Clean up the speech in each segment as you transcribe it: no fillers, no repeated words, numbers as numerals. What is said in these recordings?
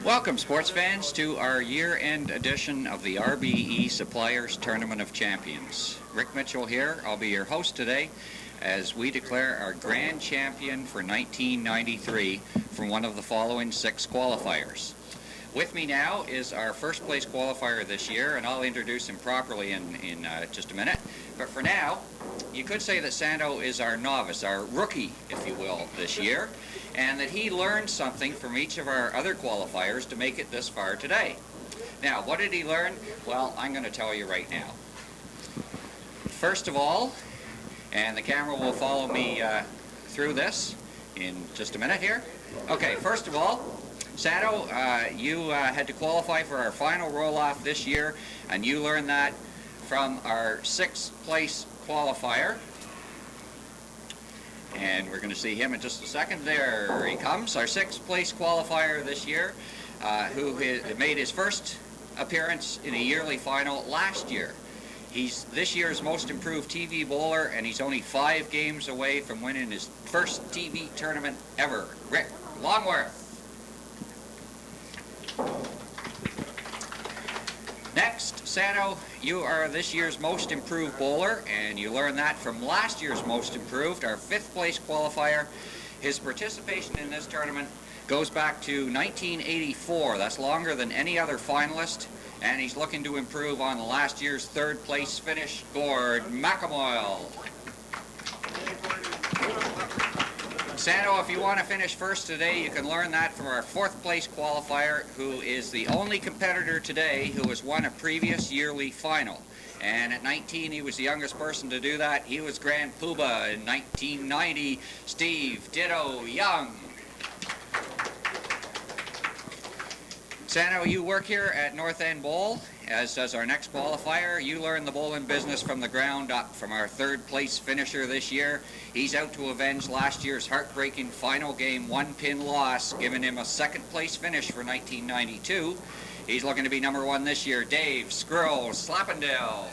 Welcome, sports fans, to our year-end edition of the RBE Suppliers Tournament of Champions. Rick Mitchell here. I'll be your host today as we declare our grand champion for 1993 from one of the following 6 qualifiers. With me now is our first place qualifier this year, and I'll introduce him properly in just a minute. But for now, you could say that Santo is our novice, our rookie, if you will, this year, and that he learned something from each of our other qualifiers to make it this far today. Now, what did he learn? Well, I'm going to tell you right now. First of all, and the camera will follow me through this in just a minute here. Okay, first of all, Santo, you had to qualify for our final roll-off this year, and you learned that from our 6th place qualifier. And we're going to see him in just a second. There he comes, our 6th place qualifier this year, who made his first appearance in a yearly final last year. He's this year's most improved TV bowler, and he's only 5 games away from winning his first TV tournament ever. Rick Longworth. Next, Santo, you are this year's most improved bowler, and you learned that from last year's most improved, our 5th place qualifier. His participation in this tournament goes back to 1984. That's longer than any other finalist, and he's looking to improve on the last year's 3rd place finish, Gord McAmoyle. Santo, if you want to finish first today, you can learn that from our 4th place qualifier, who is the only competitor today who has won a previous yearly final. And at 19, he was the youngest person to do that. He was Grand Poobah in 1990, Steve Ditto Young. Santo, you work here at North End Bowl, as does our next qualifier. You learn the bowling business from the ground up from our 3rd place finisher this year. He's out to avenge last year's heartbreaking final game 1-pin loss, giving him a 2nd place finish for 1992. He's looking to be number 1 this year, Dave Squirrel Slappendale.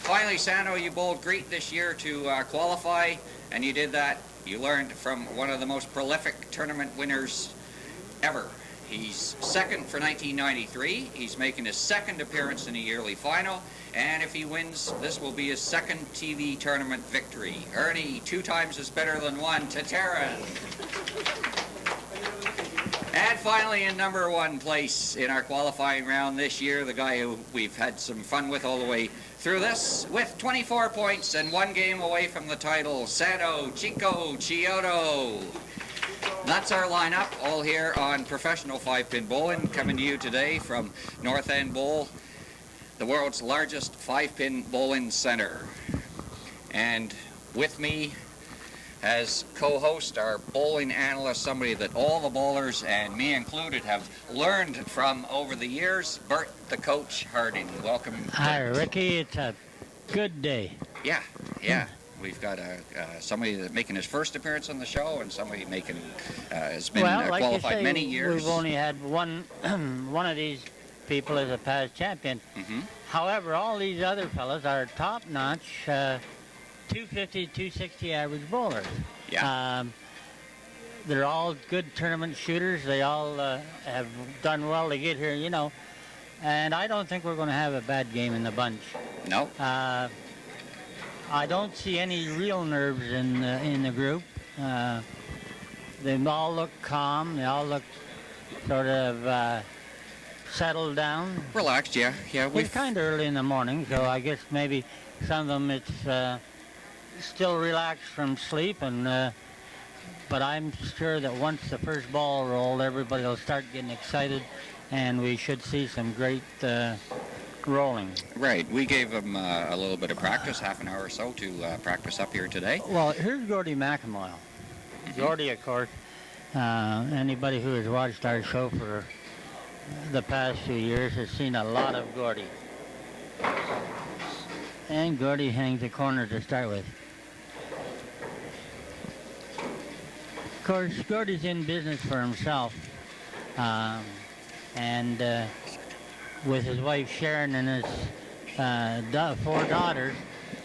Finally, Santo, you bowled great this year to qualify, and you did that. You learned from one of the most prolific tournament winners ever. He's 2nd for 1993. He's making his 2nd appearance in a yearly final, and if he wins, this will be his 2nd TV tournament victory. Ernie, 2 times is better than 1, Tataran. And finally, in number 1 place in our qualifying round this year, the guy who we've had some fun with all the way through this, with 24 points and 1 game away from the title, Santo Chico Chiodo. That's our lineup, all here on Professional 5-Pin Bowling, coming to you today from North End Bowl, the world's largest 5-pin bowling center. And with me as co-host, our bowling analyst, somebody that all the bowlers, and me included, have learned from over the years, Bert the Coach Harding. Welcome. Hi, Ricky. It's a good day. Yeah. We've got somebody that's making his first appearance on the show, and somebody making has been like qualified you say, many years. We've only had one of these people as a past champion. Mm-hmm. However, all these other fellas are top-notch 250, 260 average bowlers. Yeah. They're all good tournament shooters. They all have done well to get here, you know. And I don't think we're going to have a bad game in the bunch. No. I don't see any real nerves in the group. They all look calm. They all look sort of settled down. Relaxed, yeah. It's kind of early in the morning, so I guess maybe some of them it's still relaxed from sleep, and but I'm sure that once the first ball rolled, everybody will start getting excited, and we should see some great rolling. Right. We gave them a little bit of practice, half an hour or so, to practice up here today. Well, here's Gordy McAmoyle. Gordy, of course, anybody who has watched our show for the past few years has seen a lot of Gordy. And Gordy hangs the corner to start with. Of course, Gordy's in business for himself. And with his wife Sharon and his 4 daughters,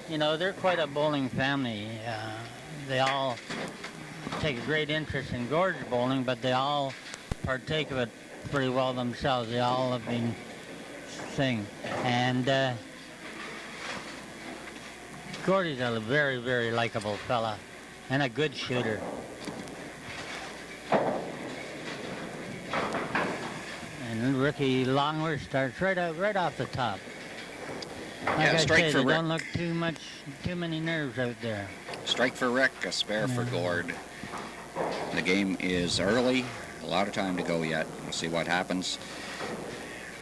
you know, they're quite a bowling family. They all take a great interest in gorge bowling, but they all partake of it pretty well themselves. They all have been singing. And Gordy's a very, very likable fella and a good shooter. And Ricky Longworth starts right off the top. Like Yeah, I strike say, for they Rick. don't look too many nerves out there. Strike for Rick, a spare for Gord. The game is early. A lot of time to go yet. We'll see what happens.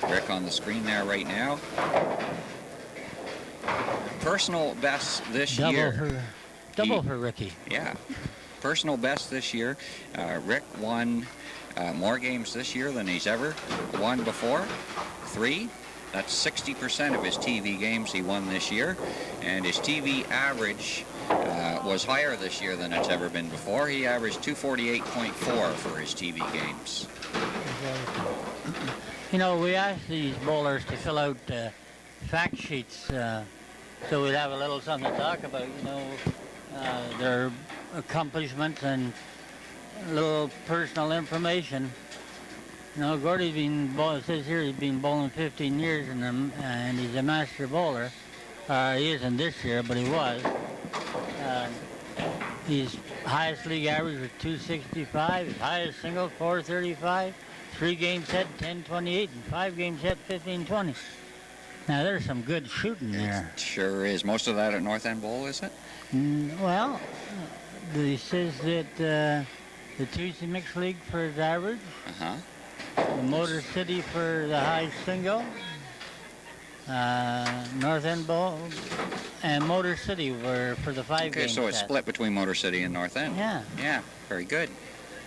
Rick on the screen there right now. Personal best this year. Double for Ricky. Yeah. Personal best this year. Rick won more games this year than he's ever won before. 3. That's 60% of his TV games he won this year. And his TV average was higher this year than it's ever been before. He averaged 248.4 for his TV games. You know, we asked these bowlers to fill out fact sheets so we'd have a little something to talk about, you know, their accomplishments and a little personal information. You know, Gordy's been bowling, it says here he's been bowling 15 years and he's a master bowler. He isn't this year, but he was. His highest league average was 265, his highest single 435, 3 games hit 1028, and 5 games hit 1520. Now there's some good shooting there. It sure is. Most of that at North End Bowl, is it? Well, he says that the Tuesday Mixed League for his average, the Motor City for the high single, North End Bowl, and Motor City were for the 5 Okay, games. so it's split between Motor City and North End. Yeah. Yeah, very good.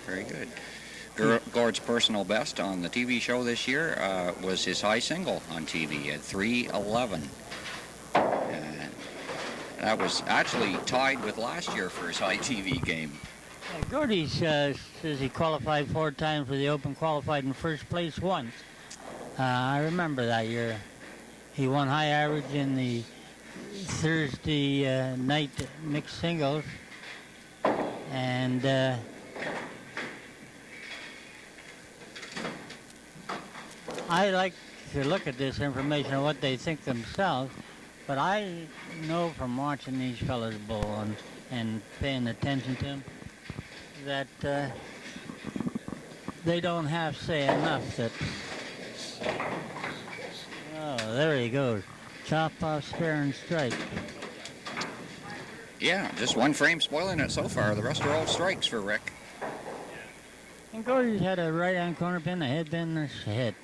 Very good. Gord's personal best on the TV show this year was his high single on TV at 311. That was actually tied with last year for his high TV game. Gordy says he qualified 4 times for the Open, qualified in first place once. I remember that year. He won high average in the Thursday night mixed singles. And I like to look at this information and what they think themselves, but I know from watching these fellas bowl and paying attention to them that they don't have say enough that, oh, there he goes. Chop off, spare, and strike. Yeah, just one frame spoiling it so far. The rest are all strikes for Rick. And Gordy's had a right-hand corner pin, a head pin, and a hit.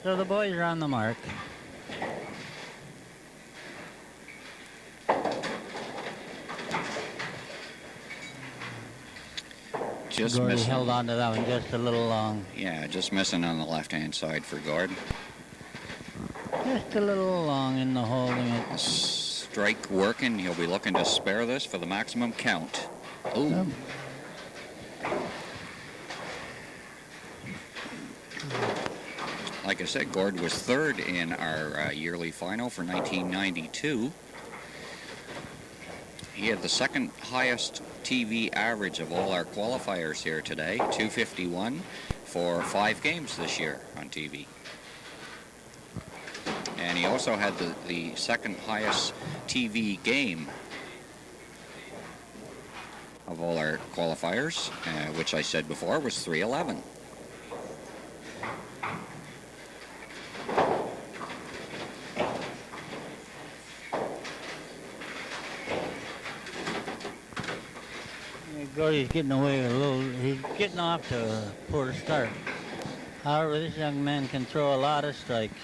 So the boys are on the mark. Just Gordy missing. held on to that one just a little long. Yeah, just missing on the left-hand side for Gord. Just a little long in the holding it. Strike working. He'll be looking to spare this for the maximum count. Ooh. Like I said, Gord was 3rd in our yearly final for 1992. He had the 2nd highest TV average of all our qualifiers here today, 251 for 5 games this year on TV. And he also had the 2nd highest TV game of all our qualifiers, which I said before was 311. Gordy's getting away with a little, he's getting off to a poor start. However, this young man can throw a lot of strikes.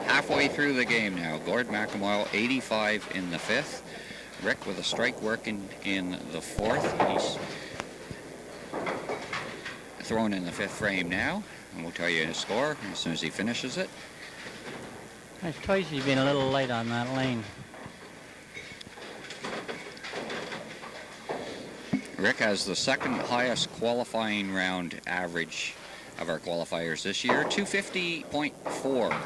Halfway through the game now. Gord McElmoyle 85 in the 5th. Rick with a strike working in the 4th. He's thrown in the 5th frame now, and we'll tell you his score as soon as he finishes it. That's twice he's been a little light on that lane. Rick has the second highest qualifying round average of our qualifiers this year, 250.4.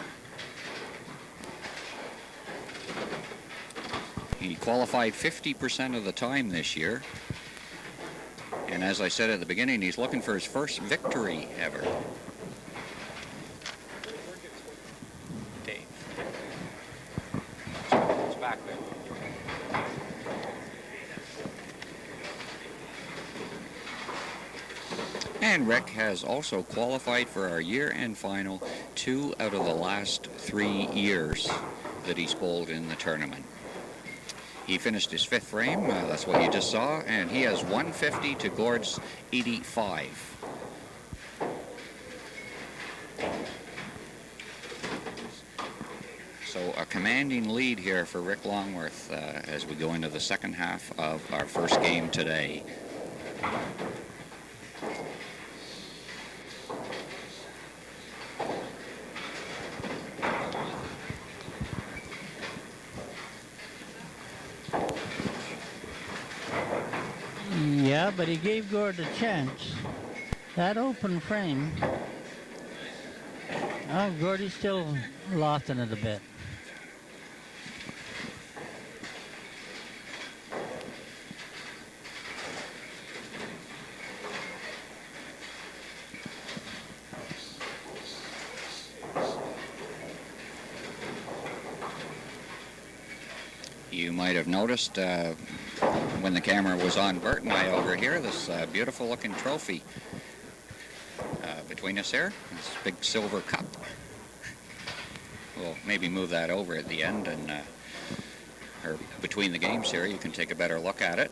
He qualified 50% of the time this year. And as I said at the beginning, he's looking for his first victory ever. Dave. It's back there. And Rick has also qualified for our year-end final 2 out of the last 3 years that he's bowled in the tournament. He finished his 5th frame, that's what you just saw, and he has 150 to Gord's 85. So a commanding lead here for Rick Longworth as we go into the second half of our first game today. Yeah, but he gave Gord a chance. That open frame. Oh, Gordy's still lofting it a bit. You might have noticed when the camera was on Bert and I over here, this beautiful looking trophy between us here, this big silver cup. We'll maybe move that over at the end, and or between the games here, you can take a better look at it.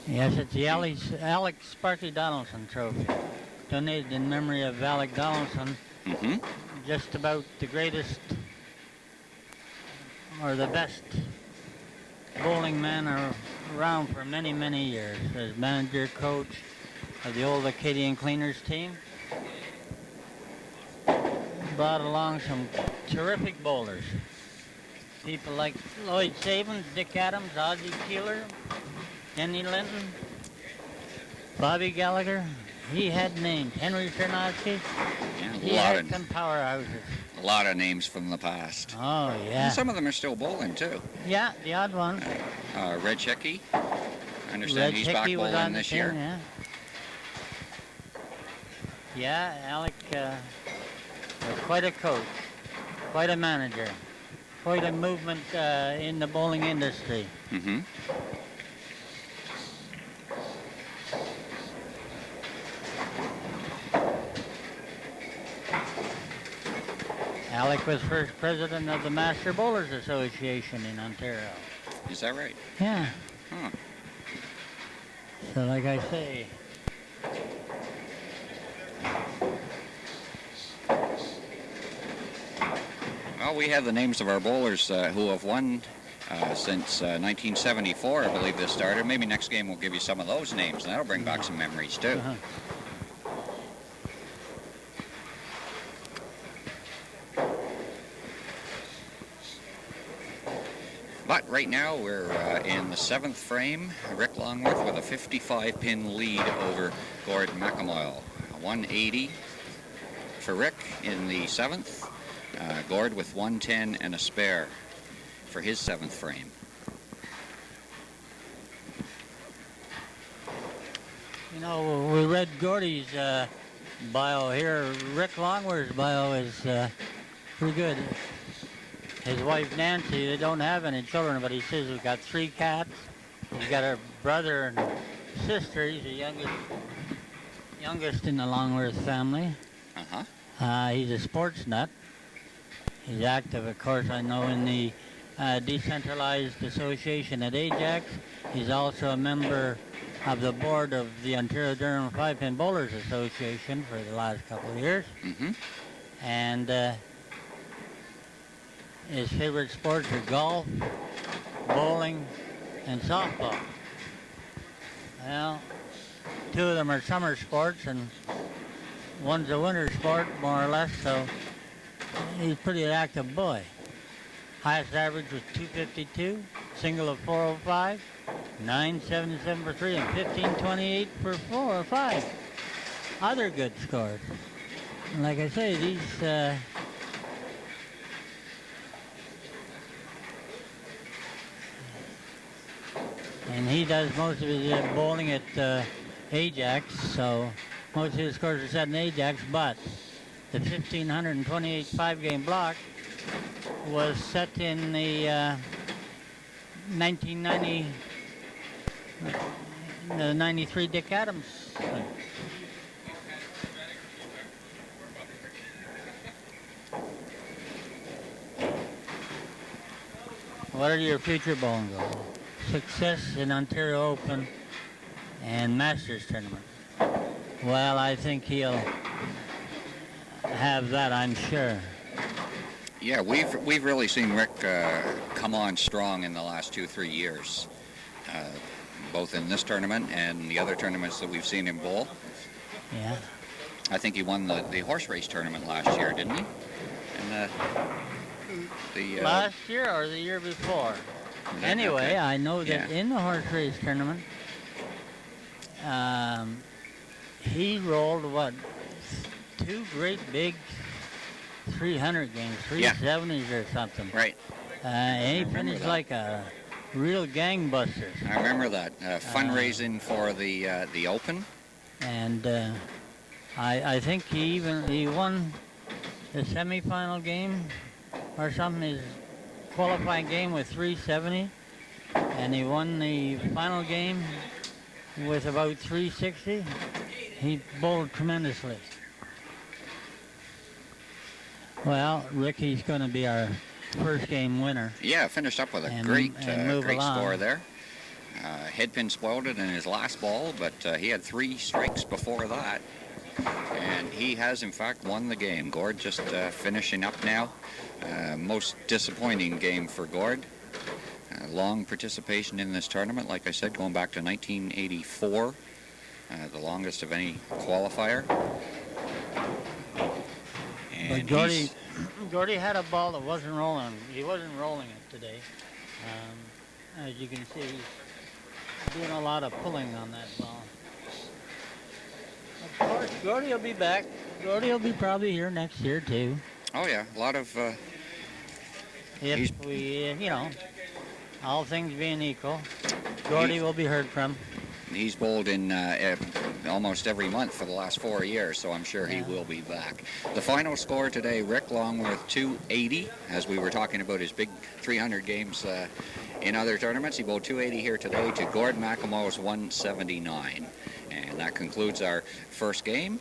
Yes, it's the Alex Sparky Donaldson trophy, donated in memory of Alec Donaldson. Mm-hmm. Just about the greatest or the best bowling man around for many, many years. As manager, coach of the old Acadian Cleaners team. Brought along some terrific bowlers. People like Lloyd Sabin, Dick Adams, Ozzie Keeler, Denny Linton, Bobby Gallagher. He had names. Henry Chernovsky. Yeah, He had some powerhouses. A lot of names from the past. Oh, yeah. And some of them are still bowling, too. Yeah, the odd one. Red Hickey. I understand he's back bowling this year. Yeah. Yeah, Alec, was quite a coach, quite a manager, quite a movement in the bowling industry. Mm-hmm. Alec was first president of the Master Bowlers Association in Ontario. Is that right? Yeah. Huh. So like I say, Well, we have the names of our bowlers who have won since 1974, I believe this started. Maybe next game we'll give you some of those names, and that'll bring back some memories, too. Uh-huh. But right now we're in the 7th frame. Rick Longworth with a 55-pin lead over Gord McEmoyle. 180 for Rick in the 7th. Gord with 110 and a spare for his 7th frame. You know, we read Gordy's bio here. Rick Longworth's bio is pretty good. His wife Nancy, they don't have any children, but he says he's got 3 cats. He's got a brother and sister. He's the youngest in the Longworth family. Uh-huh. He's a sports nut. He's active, of course, I know, in the decentralized association at Ajax. He's also a member of the board of the Ontario Durham 5-Pin Bowlers Association for the last couple of years. Mm-hmm. And his favorite sports are golf, bowling, and softball. Well, 2 of them are summer sports, and one's a winter sport, more or less, so he's a pretty active boy. Highest average was 252, single of 405, 977 for 3, and 1528 for 4 or 5. Other good scores. And like I say, these and he does most of his bowling at Ajax, so most of his scores are set in Ajax, but the 1,528 5-game block was set in the 1990, the 93 Dick Adams thing. What are your future bowling goals? Success in Ontario Open and Masters tournament. Well, I think he'll have that, I'm sure. Yeah, we've really seen Rick come on strong in the last 2-3 years, both in this tournament and the other tournaments that we've seen him bowl. Yeah. I think he won the horse race tournament last year, didn't he? And last year or the year before? Anyway, okay. I know that in the horse race tournament, he rolled, what, 2 great big 300 games, 370s or something. Right. And he finished like a real gangbuster. I remember that. Fundraising for the Open. And I think he won the semifinal game or something, his qualifying game with 370, and he won the final game with about 360. He bowled tremendously. Well, Ricky's going to be our first game winner. Yeah, finished up with a great score there. Headpin spoiled it in his last ball, but he had 3 strikes before that. And he has, in fact, won the game. Gord just finishing up now. Most disappointing game for Gord. Long participation in this tournament, like I said, going back to 1984. The longest of any qualifier. And but Gordy had a ball that wasn't rolling. He wasn't rolling it today. As you can see, he's doing a lot of pulling on that ball. Of course, Gordy will be back. Gordy will be probably here next year, too. Oh, yeah. A lot of... if we, all things being equal, Gordy will be heard from. He's bowled in almost every month for the last 4 years, so I'm sure he will be back. The final score today, Rick Longworth 280, as we were talking about his big 300 games in other tournaments. He bowled 280 here today to Gord McElmore's 179. And that concludes our first game,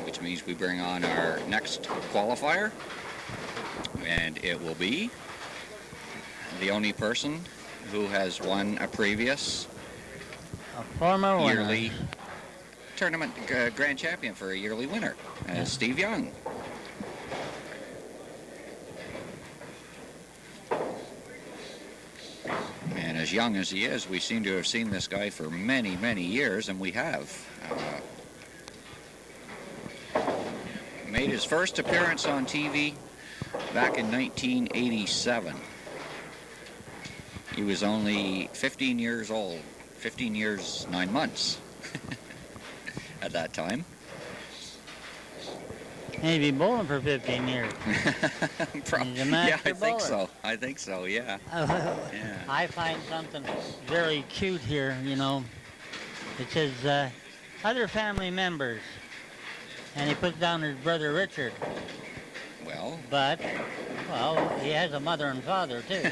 which means we bring on our next qualifier. And it will be the only person who has won a previous former yearly tournament grand champion for a yearly winner, Steve Young. And as young as he is, we seem to have seen this guy for many, many years, and we have. Made his first appearance on TV back in 1987. He was only 15 years old, 15 years, 9 months at that time. He's been bowling for 15 years. He's a master bowler. I think so, yeah. I find something very cute here, It says, other family members. And he puts down his brother Richard. Well. But, he has a mother and father, too.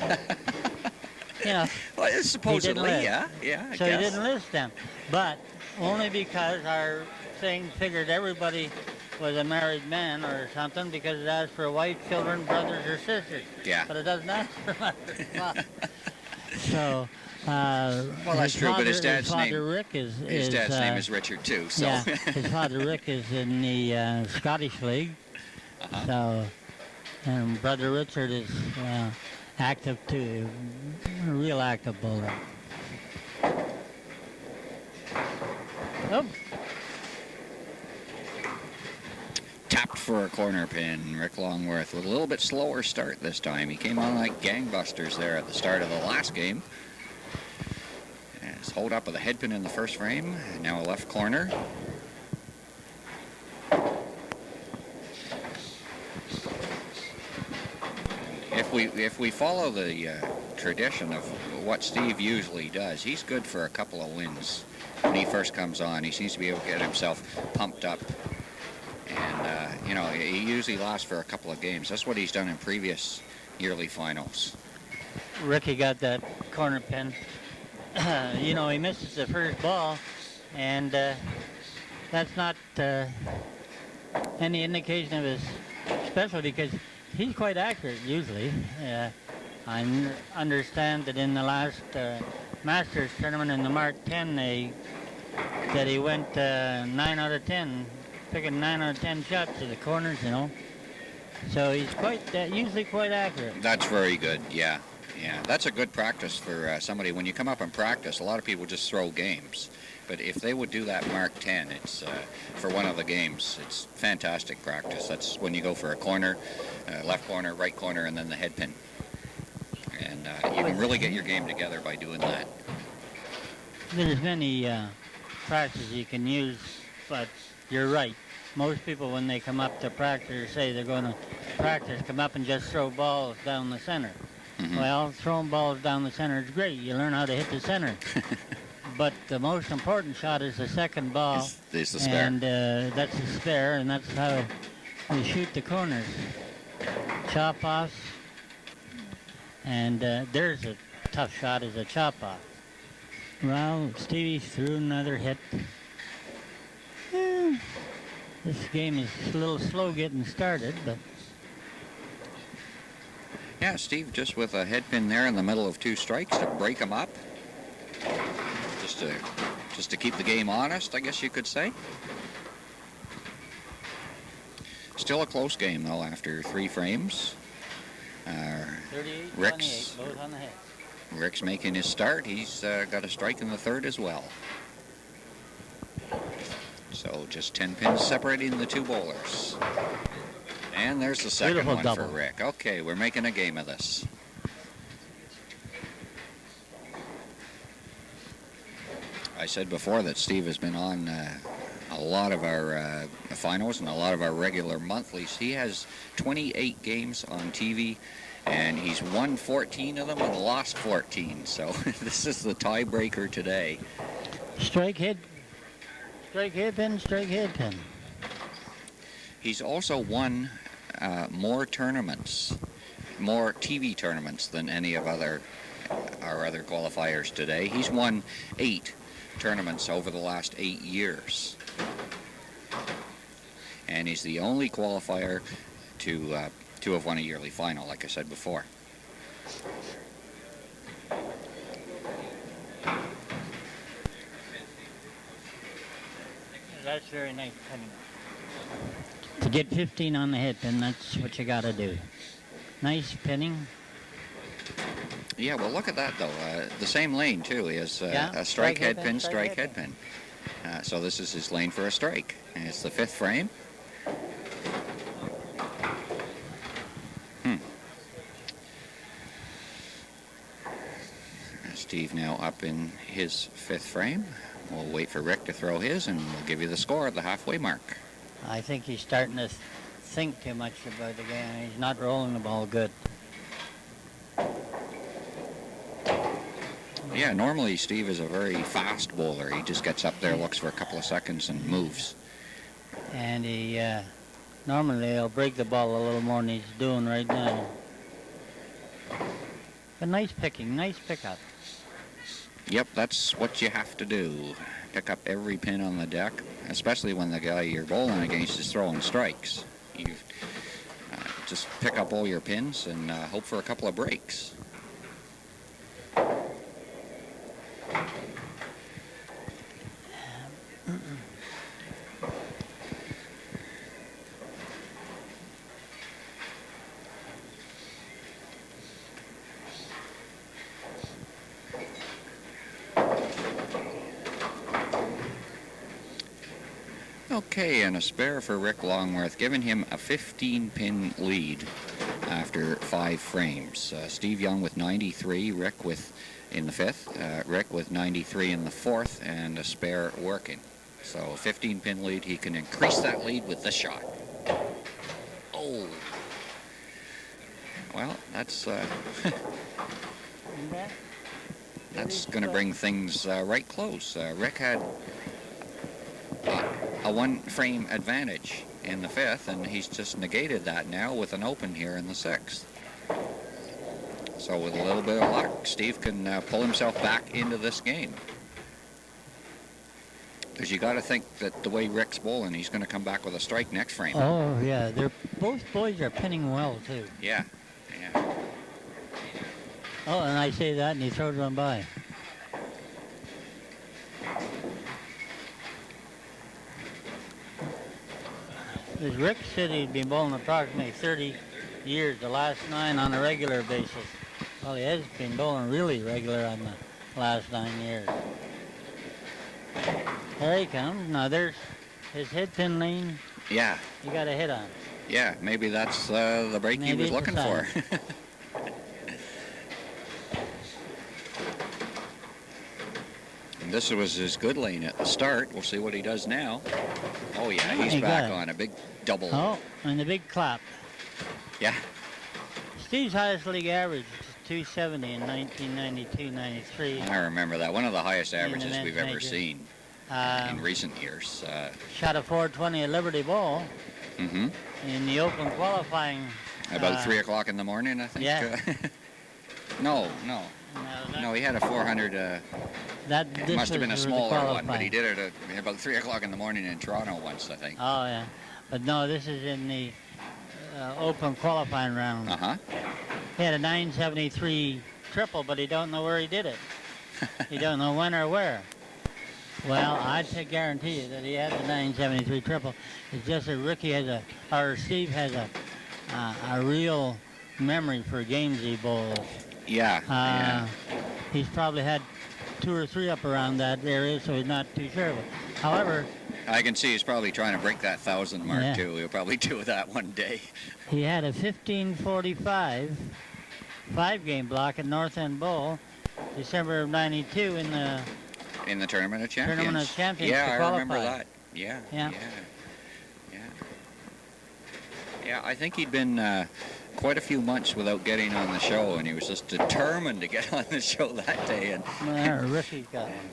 Well, supposedly, yeah, I so guess. He didn't list them. But only because our thing figured everybody was a married man or something, because it asks for wife, children, brothers, or sisters. Yeah. But it doesn't ask for mother and father. So, well, that's true, but his dad's name, Rick is his dad's name is Richard, too. So. Yeah, his father Rick is in the Scottish League. So, and brother Richard is active, too. A real active bowler. tapped for a corner pin. Rick Longworth with a little bit slower start this time. He came on like gangbusters there at the start of the last game. It's hold up with a head pin in the first frame. And now a left corner. If we follow the tradition of what Steve usually does, he's good for a couple of wins. When he first comes on, he seems to be able to get himself pumped up. And, you know, he usually lasts for a couple of games. That's what he's done in previous yearly finals. Ricky got that corner pin. You know, he misses the first ball, and that's not any indication of his specialty, because he's quite accurate usually. I understand that in the last Masters tournament in the Mark 10, that he went 9 out of 10, picking 9 out of 10 shots to the corners, you know. So he's quite usually quite accurate. That's very good, yeah. Yeah, that's a good practice for somebody. When you come up and practice, a lot of people just throw games. But if they would do that Mark 10, it's for one of the games, it's fantastic practice. That's when you go for a corner, left corner, right corner, and then the head pin. And you can really get your game together by doing that. There's many practices you can use, but you're right. Most people, when they come up to practice, say they're going to practice, come up and just throw balls down the center. Mm-hmm. Well, throwing balls down the center is great. You learn how to hit the center. But the most important shot is the second ball. Is the spare. And that's the spare, and that's how you shoot the corners. Chop-offs. And there's a tough shot is a chop-off. Well, Stevie threw another hit. This game is a little slow getting started, but... Yeah, Steve just with a head pin there in the middle of two strikes to break them up. Just to keep the game honest, I guess you could say. Still a close game, though, after 3 frames. 38-28, both on the head. Rick's making his start. He's got a strike in the third as well. So just 10 pins separating the two bowlers. And there's the second Beautiful one double. for Rick. Okay, we're making a game of this. I said before that Steve has been on a lot of our finals and a lot of our regular monthlies. He has 28 games on TV, and he's won 14 of them and lost 14. So this is the tiebreaker today. Strike head pin, strike head pin. He's also won more tournaments, more TV tournaments than any of our other qualifiers today. He's won 8 tournaments over the last 8 years. And he's the only qualifier to have won a yearly final, like I said before. That's very nice pinning. To get 15 on the head pin, that's what you got to do. Nice pinning. Yeah, well, look at that, though. The same lane, too. He has a strike head pin, strike head pin. So this is his lane for a strike. And it's the 5th frame. Steve now up in his 5th frame. We'll wait for Rick to throw his, and we'll give you the score at the halfway mark. I think he's starting to think too much about the game. He's not rolling the ball good. Yeah, normally Steve is a very fast bowler. He just gets up there, looks for a couple of seconds, and moves. And he normally he'll break the ball a little more than he's doing right now. But nice picking, nice pickup. Yep, that's what you have to do. Pick up every pin on the deck, especially when the guy you're bowling against is throwing strikes. You just pick up all your pins and hope for a couple of breaks. Okay, and a spare for Rick Longworth, giving him a 15-pin lead after 5 frames. Steve Young with 93, Rick with in the 5th, Rick with 93 in the 4th, and a spare working. So 15-pin lead. He can increase that lead with this shot. Oh. Well, that's that's going to bring things right close. Rick had a 1-frame advantage in the 5th, and he's just negated that now with an open here in the 6th. So with a little bit of luck, Steve can pull himself back into this game. Because you got to think that the way Rick's bowling, he's going to come back with a strike next frame. Oh, yeah. Both boys are pinning well, too. Yeah, yeah. Oh, and I say that, and he throws one by. As Rick said, he'd been bowling approximately 30 years, the last 9 on a regular basis. Well, he has been bowling really regular on the last 9 years. There he comes. Now there's his head pin lane. Yeah. You got a hit on. Yeah, maybe that's the break he was looking for. And this was his good lane at the start. We'll see what he does now. Oh, yeah, he's back on a big double. Oh, and the big clap. Yeah. Steve's highest league average is 270 in 1992-93. I remember that. One of the highest averages we've ever seen in recent years. Shot a 420 at Liberty Bowl in the Open qualifying. About 3 o'clock in the morning, I think. Yeah. No, he had a 400. It must have been a smaller one, but he did it at about 3 o'clock in the morning in Toronto once, I think. Oh, yeah. But no, this is in the Open qualifying round. He had a 973 triple, but he don't know where he did it. He don't know when or where. Well, I'd guarantee you that he had the 973 triple. It's just that Steve has a real memory for games he bowls. Yeah. He's probably had 2 or 3 up around that area, so he's not too sure of it. However, I can see he's probably trying to break that 1,000 mark too. He'll probably do that one day. He had a 1545 5-game block at North End Bowl, December of '92 in the Tournament of Champions. Tournament of Champions. Yeah, I remember that. Yeah. I think he'd been quite a few months without getting on the show, and he was just determined to get on the show that day, and Ricky's got one.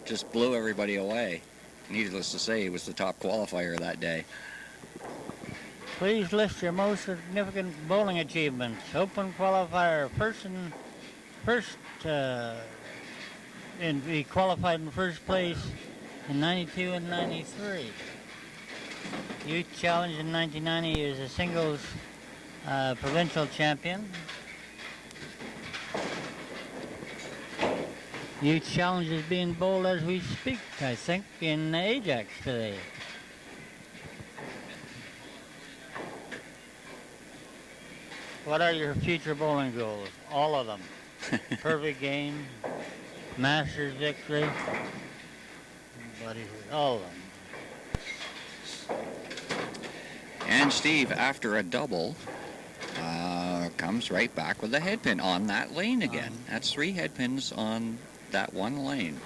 Just blew everybody away. Needless to say, he was the top qualifier that day. Please list your most significant bowling achievements. Open qualifier, he qualified in first place in '92 and '93. Youth Challenge in 1990, he was a singles provincial champion. Youth Challenge is being bowled as we speak, I think, in Ajax today. What are your future bowling goals? All of them. Perfect game, Masters victory, all of them. And Steve, after a double, comes right back with a head pin on that lane again. That's 3 head pins on that one lane.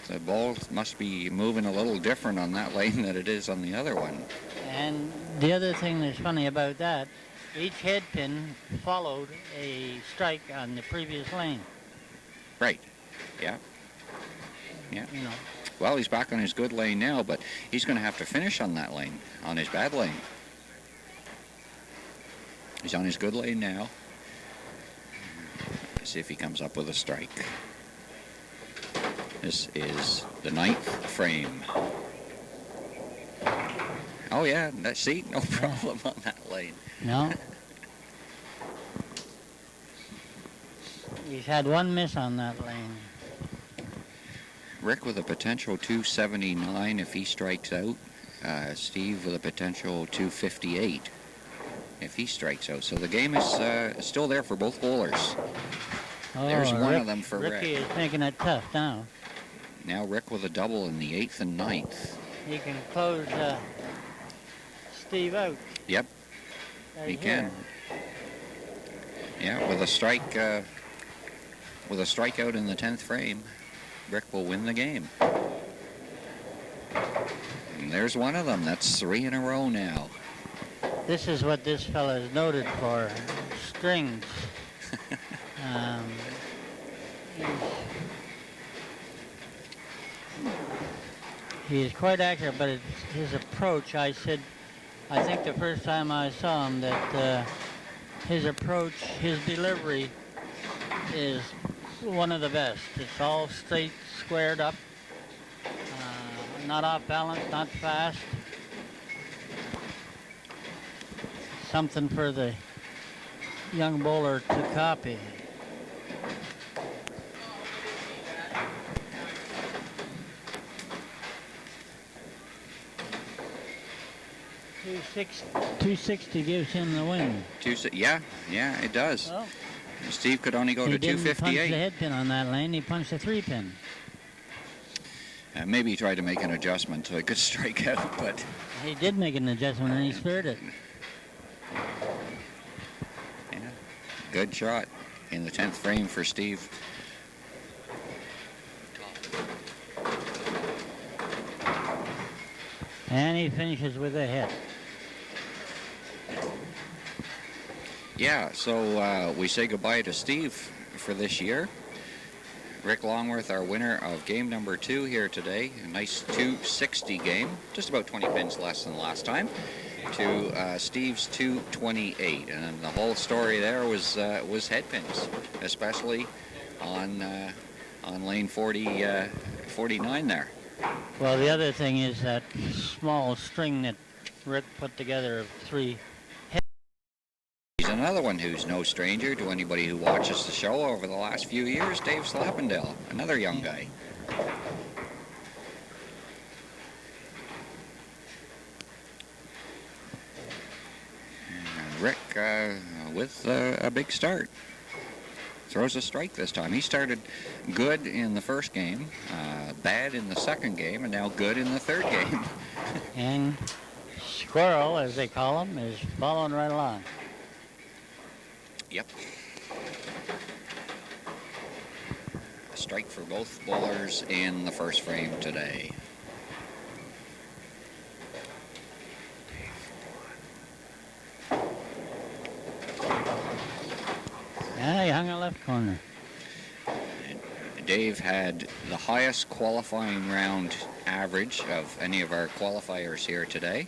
The ball must be moving a little different on that lane than it is on the other one. And the other thing that's funny about that, each head pin followed a strike on the previous lane. Right. Yeah. You know. Well, he's back on his good lane now, but he's going to have to finish on that lane, on his bad lane. He's on his good lane now. Let's see if he comes up with a strike. This is the 9th frame. Oh, yeah, see, no problem on that lane. No. He's had 1 miss on that lane. Rick with a potential 279 if he strikes out. Steve with a potential 258 if he strikes out. So the game is still there for both bowlers. There's one of them for Rick. Ricky is making it tough now. Now Rick with a double in the 8th and 9th. He can close Steve out. Yep, Right he here. can. Yeah, with a strike, with a strikeout in the 10th frame, Rick will win the game. And there's one of them. That's 3 in a row now. This is what this fella is noted for, strings. He's quite accurate, but it's his approach, I think the first time I saw him that his approach, his delivery is one of the best. It's all straight, squared up, not off balance, not fast. Something for the young bowler to copy. .260 gives him the win. Yeah, it does. Well, Steve could only go to he didn't punch the 258. head pin on that lane. He punched a 3-pin. Maybe he tried to make an adjustment so he could strike out, but He did make an adjustment and he spared it. yeah, good shot in the 10th frame for Steve. And he finishes with a hit. Yeah, so we say goodbye to Steve for this year. Rick Longworth, our winner of game number 2 here today. A nice 260 game, just about 20 pins less than last time, to Steve's 228. And the whole story there was head pins, especially on lane 49 there. Well, the other thing is that small string that Rick put together of 3. He's another one who's no stranger to anybody who watches the show over the last few years, Dave Slappendale, another young guy. And Rick with a big start. Throws a strike this time. He started good in the first game, bad in the second game, and now good in the third game. And Squirrel, as they call him, is following right along. Yep. A strike for both bowlers in the first frame today. Yeah, he hung a left corner. Dave had the highest qualifying round average of any of our qualifiers here today.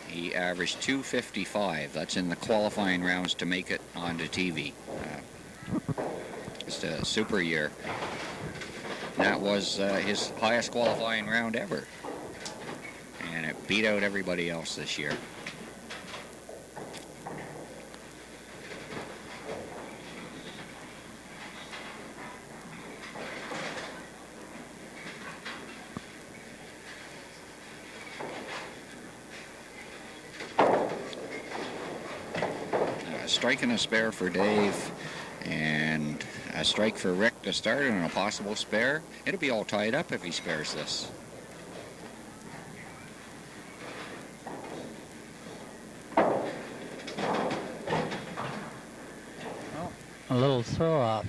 He averaged 255. That's in the qualifying rounds to make it onto TV. Just a super year. That was his highest qualifying round ever. And it beat out everybody else this year. Strike and a spare for Dave, and a strike for Rick to start, and a possible spare. It'll be all tied up if he spares this. Oh, a little throw off.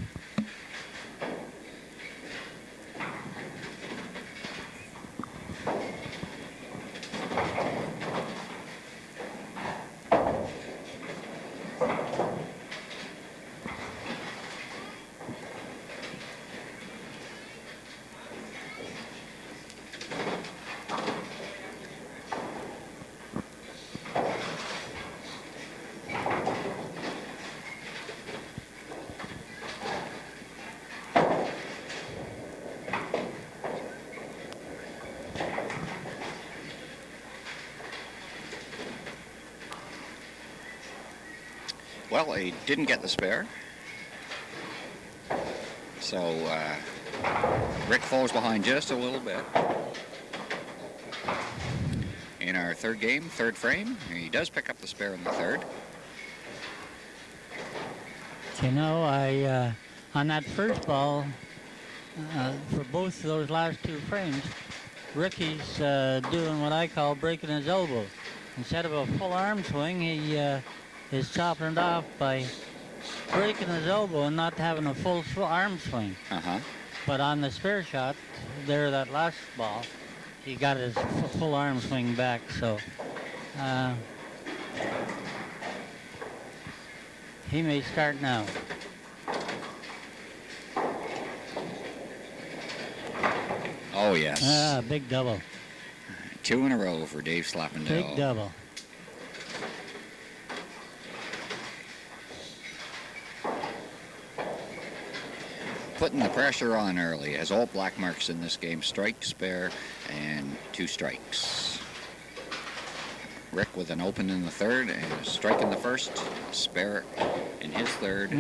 Well, he didn't get the spare. So Rick falls behind just a little bit. In our third game, third frame, he does pick up the spare in the third. You know, I on that first ball, for both of those last two frames, Ricky's doing what I call breaking his elbow. Instead of a full arm swing, he is chopping it off by breaking his elbow and not having a full arm swing. Uh-huh. But on the spare shot, there, that last ball, he got his full arm swing back. So he may start now. Oh, yes. Big double. 2 in a row for Dave Slappendale. Big double. Putting the pressure on early, as all black marks in this game: strike, spare, and 2 strikes. Rick with an open in the third and a strike in the first, spare in his third.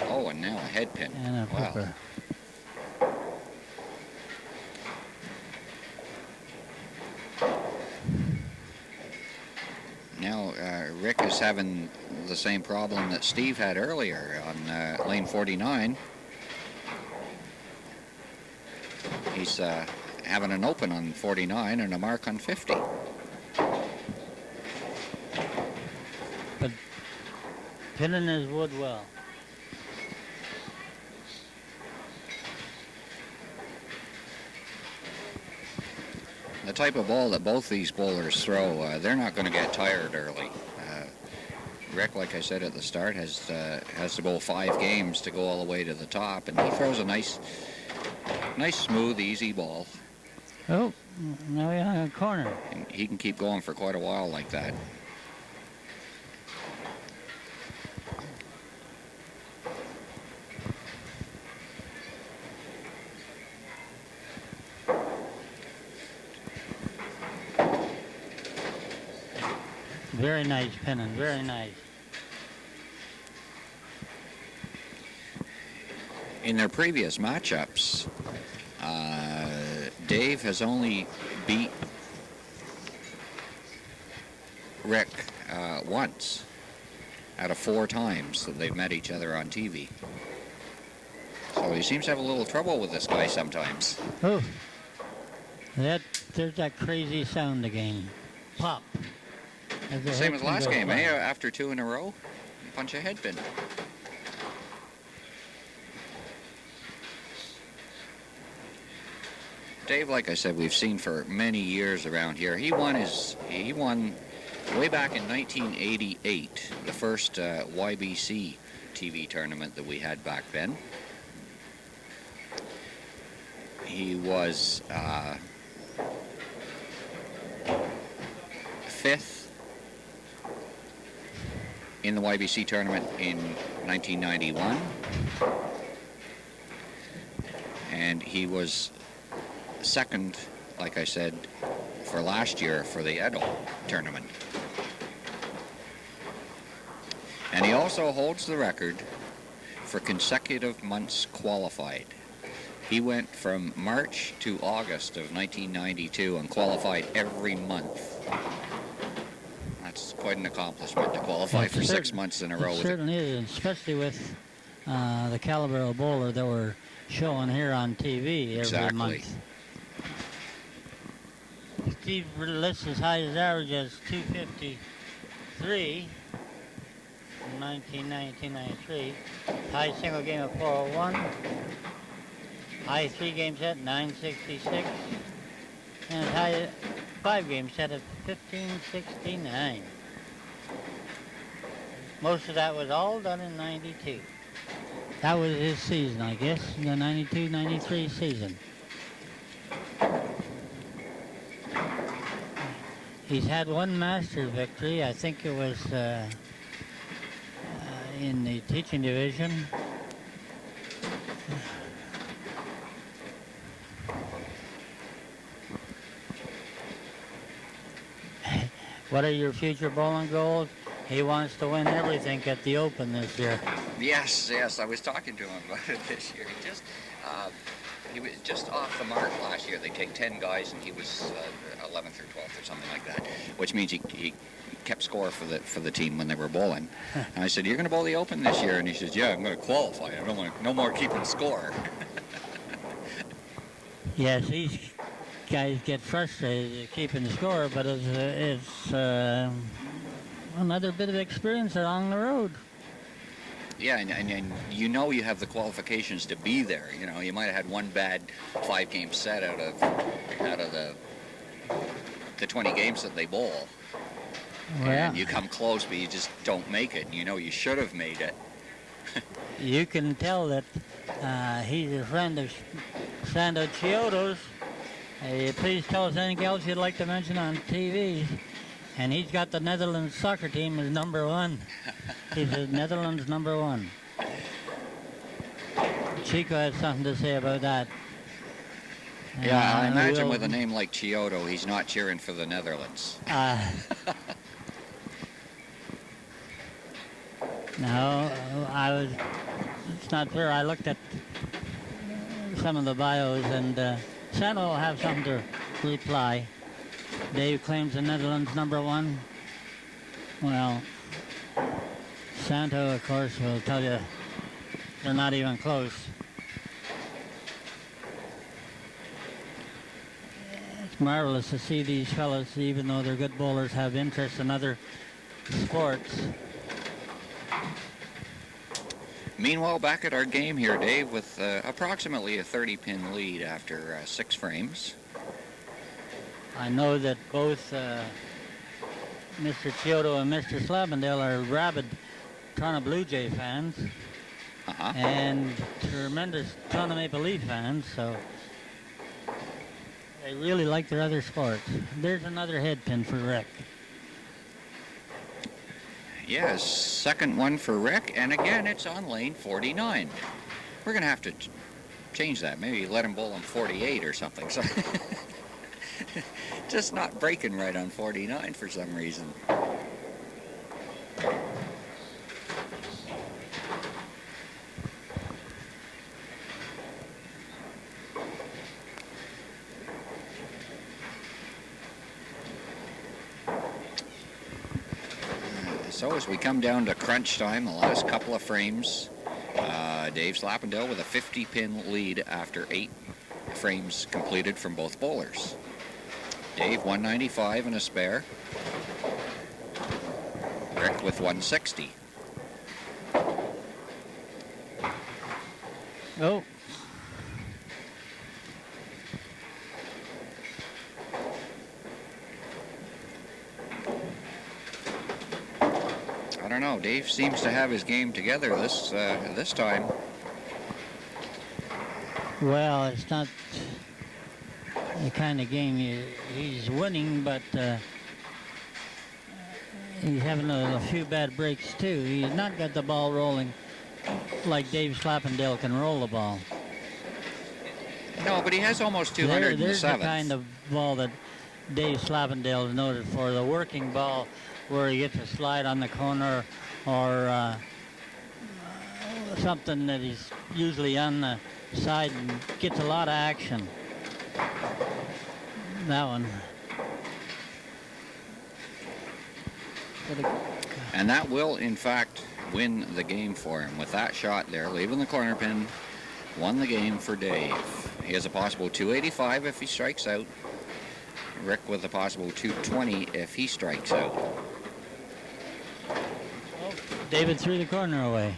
Oh, and now a head pin. And a flipper. Now Rick is having the same problem that Steve had earlier on lane 49. He's having an open on 49 and a mark on 50. But pinning his wood well. The type of ball that both these bowlers throw, they're not going to get tired early. Rick, like I said at the start, has to bowl 5 games to go all the way to the top, and he throws a nice, smooth, easy ball. Oh, now we're on a corner. And he can keep going for quite a while like that. Very nice pinning, very nice. In their previous matchups, Dave has only beat Rick once out of 4 times that they've met each other on TV. So he seems to have a little trouble with this guy sometimes. Oh, there's that crazy sound again. Pop. Same as last game, eh? After 2 in a row, punch a head pin. Dave, like I said, we've seen for many years around here. He won way back in 1988, the first YBC TV tournament that we had back then. He was 5th in the YBC tournament in 1991, and he was 2nd, like I said, for last year for the Edo tournament. And he also holds the record for consecutive months qualified. He went from March to August of 1992 and qualified every month. That's quite an accomplishment to qualify for 6 months in a row. It certainly is, especially with the caliber of bowler that we're showing here on TV every month. Steve lists his highest average as 253 in 1993. High single game of 401. High 3 game set 966. And his high 5 game set at 1569. Most of that was all done in 92. That was his season, I guess, the 92-93 season. He's had 1 Masters victory. I think it was in the teaching division. What are your future bowling goals? He wants to win everything at the Open this year. Yes, I was talking to him about it this year. He was just off the mark last year. They take 10 guys, and he was 11th or 12th or something like that, which means he kept score for the team when they were bowling. And I said, "You're going to bowl the Open this year?" And he says, "Yeah, I'm going to qualify. I don't want no more keeping score." Yes, these guys get frustrated keeping score, but it's another bit of experience along the road. Yeah, and you know you have the qualifications to be there. You know, you might have had one bad 5-game set out of the 20 games that they bowl. Well, And you come close, but you just don't make it. And you know you should have made it. you can tell that he's a friend of Sando Chiodo's. Please tell us anything else you'd like to mention on TV. And he's got the Netherlands soccer team as number 1. He's the Netherlands number 1. Chico has something to say about that. Yeah, I imagine with a name like Chiodo, he's not cheering for the Netherlands. No, it's not fair. I looked at some of the bios, and Santa will have something to reply. Dave claims the Netherlands number 1. Well, Santo, of course, will tell you they're not even close. It's marvelous to see these fellas, even though they're good bowlers, have interest in other sports. Meanwhile, back at our game here, Dave, with approximately a 30-pin lead after 6 frames. I know that both Mr. Chiodo and Mr. Slabendale are rabid Toronto Blue Jay fans and tremendous Toronto Maple Leaf fans, so they really like their other sports. There's another head pin for Rick. Yeah, second one for Rick, and again, it's on lane 49. We're going to have to change that. Maybe let him bowl on 48 or something. So just not breaking right on 49 for some reason. So as we come down to crunch time, the last couple of frames, Dave Slappendale with a 50-pin lead after 8 frames completed from both bowlers. Dave 195 and a spare. Rick with 160. Oh. I don't know. Dave seems to have his game together this time. Well, it's not the kind of game he's winning, but he's having a few bad breaks too. He's not got the ball rolling like Dave Slappendale can roll the ball. No, but he has almost 200 in the There's seventh. the kind of ball that Dave Slappendale is noted for, the working ball where he gets a slide on the corner or something that he's usually on the side and gets a lot of action. That one. And that will, in fact, win the game for him. With that shot there, leaving the corner pin, won the game for Dave. He has a possible 285 if he strikes out. Rick with a possible 220 if he strikes out. Oh, David threw the corner away.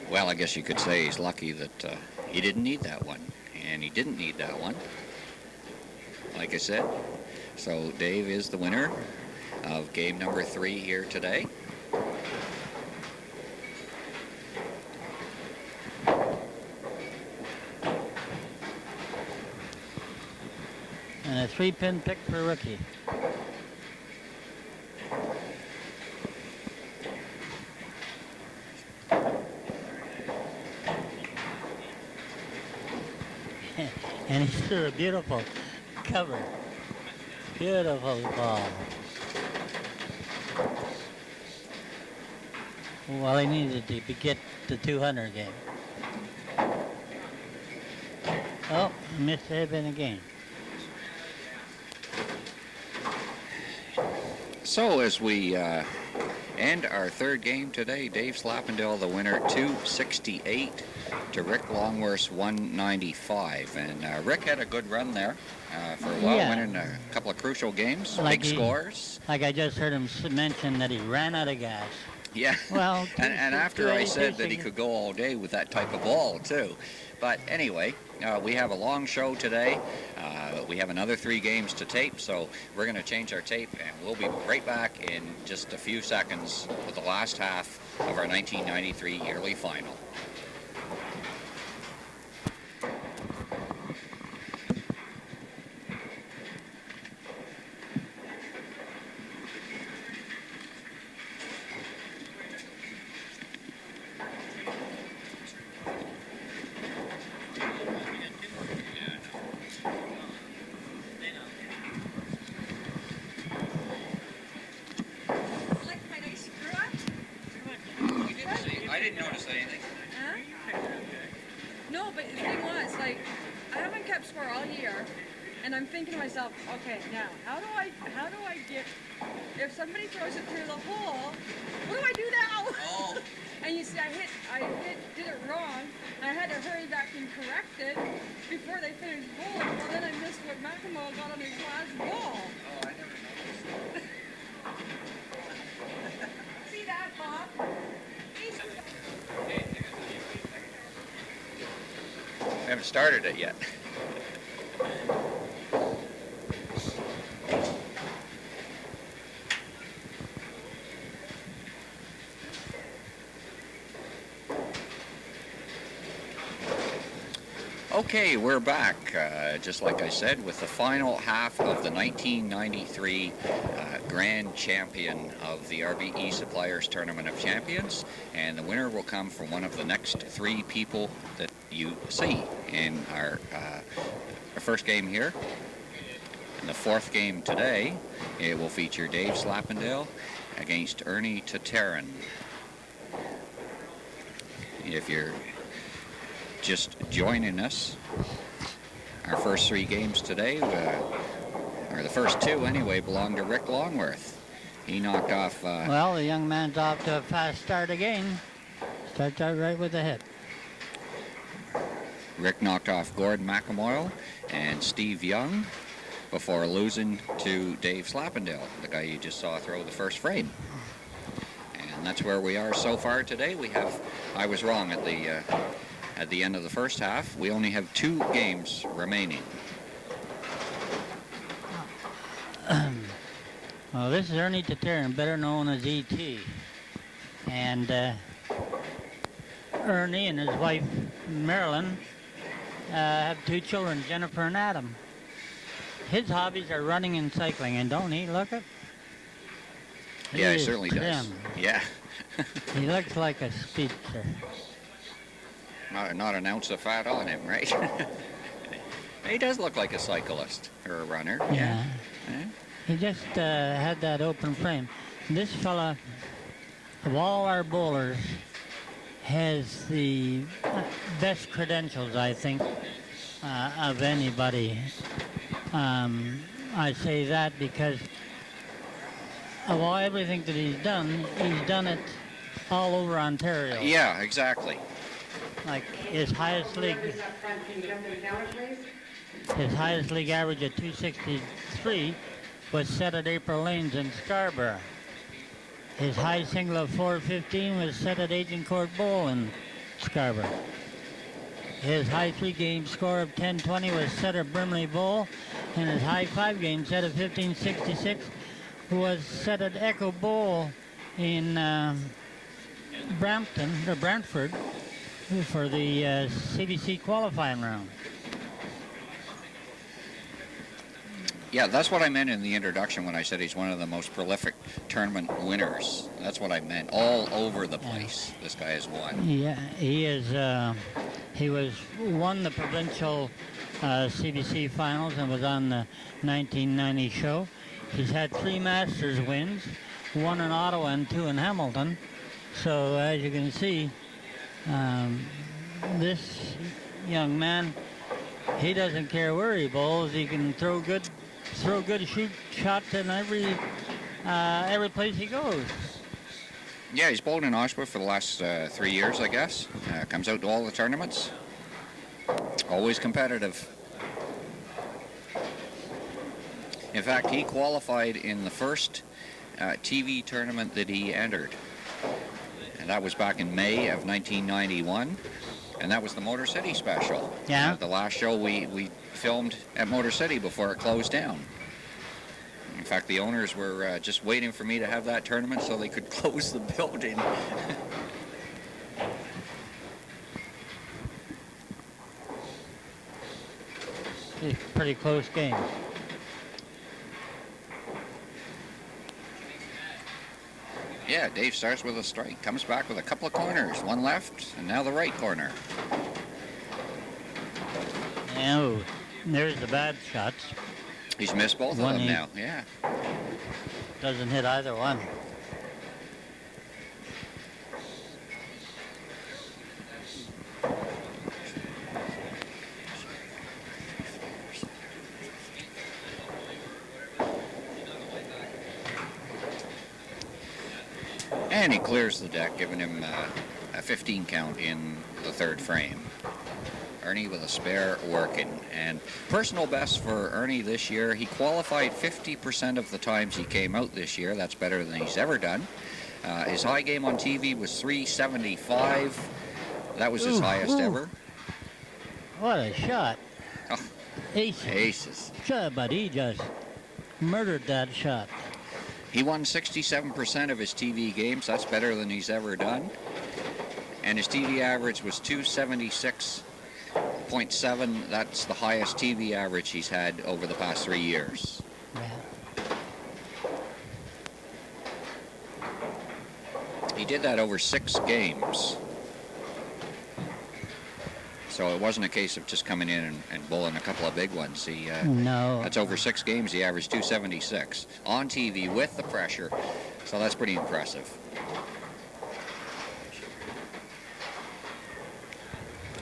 Well, I guess you could say he's lucky that he didn't need that one. And he didn't need that one, like I said. So Dave is the winner of game number 3 here today. And a 3-pin pick for Ricky. And he threw a beautiful cover. Beautiful ball. Well, he needed to get the 200 game. Oh, missed the headpin again. So as we And our third game today, Dave Slappendale, the winner, 268 to Rick Longworth's 195. And Rick had a good run there for a while, winning a couple of crucial games, big scores. Like I just heard him mention that he ran out of gas. Yeah, well, and after I said that he could go all day with that type of ball, too. But anyway, we have a long show today. We have another 3 games to tape, so we're going to change our tape, and we'll be right back in just a few seconds with the last half of our 1993 yearly final. Okay, now, how do I get, if somebody throws it through the hole, what do I do now? Oh. And you see, did it wrong. I had to hurry back and correct it before they finished bowling. Well, then I missed what McEnroe got on his last ball. Oh, I never noticed. See that, Bob? We haven't started it yet. Okay, we're back, just like I said, with the final half of the 1993 Grand Champion of the RBE Suppliers Tournament of Champions, and the winner will come from one of the next 3 people that you see in our first game here. In the 4th game today, it will feature Dave Slappendale against Ernie Tatarin. If you're just joining us, our first 3 games today, or the first 2 anyway, belong to Rick Longworth. He knocked off... well, the young man's off to a fast start again. Starts out right with a hit. Rick knocked off Gordon McEmoyle and Steve Young before losing to Dave Slappendale, the guy you just saw throw the first frame. And that's where we are so far today. I was wrong at the end of the first half. We only have 2 games remaining. Well, this is Ernie Tatarin, better known as E.T. And Ernie and his wife, Marilyn, have 2 children, Jennifer and Adam. His hobbies are running and cycling, and don't he look it? Yeah, he certainly does. Yeah. He looks like a speedster. Not an ounce of fat on him, right? He does look like a cyclist or a runner. Yeah. He just had that open frame. This fella, of all our bowlers, has the best credentials, I think, of anybody. I say that because of everything that he's done it all over Ontario. Yeah, exactly. Like his highest league average at 263 was set at April Lanes in Scarborough. His high single of 415 was set at Agincourt Bowl in Scarborough. His high 3-game score of 1020 was set at Brimley Bowl, and his high 5-game set of 1566 was set at Echo Bowl in Brantford for the CBC qualifying round. Yeah, that's what I meant in the introduction when I said he's one of the most prolific tournament winners. That's what I meant. All over the place, this guy has won. Yeah, he is. He won the provincial CBC finals and was on the 1990 show. He's had 3 Masters wins, 1 in Ottawa and 2 in Hamilton. So as you can see, this young man, he doesn't care where he bowls. He can throw good shoot shots in every place he goes. Yeah, he's bowled in Oshawa for the last 3 years, I guess. Comes out to all the tournaments. Always competitive. In fact, he qualified in the first TV tournament that he entered. And that was back in May of 1991. And that was the Motor City special. Yeah. The last show we filmed at Motor City before it closed down. In fact, the owners were just waiting for me to have that tournament so they could close the building. It's a pretty close game. Yeah, Dave starts with a strike, comes back with a couple of corners, one left, and now the right corner. Oh, there's the bad shots. He's missed both of them now, yeah. Doesn't hit either one. And he clears the deck, giving him a 15 count in the third frame. Ernie with a spare working. And personal best for Ernie this year, he qualified 50% of the times he came out this year. That's better than he's ever done. His high game on TV was 375. That was his highest ever. What a shot. Oh, Aces. aces. Sure, but he just murdered that shot. He won 67% of his TV games. That's better than he's ever done. And his TV average was 276.7. That's the highest TV average he's had over the past 3 years. Yeah. He did that over 6 games. So it wasn't a case of just coming in and bowling a couple of big ones. No. That's over 6 games. He averaged 276 on TV with the pressure. So that's pretty impressive.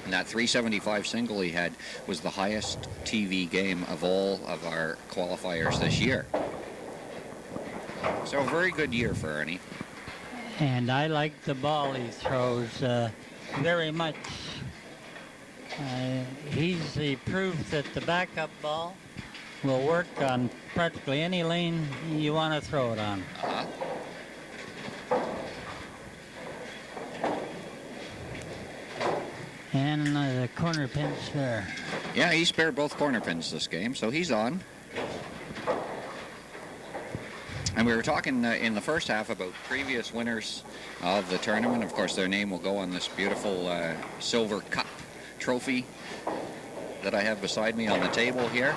And that 375 single he had was the highest TV game of all of our qualifiers this year. So a very good year for Ernie. And I like the ball he throws very much. He's the proof that the backup ball will work on practically any lane you want to throw it on. Uh-huh. And the corner pin spare. Yeah, he spared both corner pins this game, so he's on. And we were talking in the first half about previous winners of the tournament. Of course, their name will go on this beautiful silver cup trophy that I have beside me on the table here.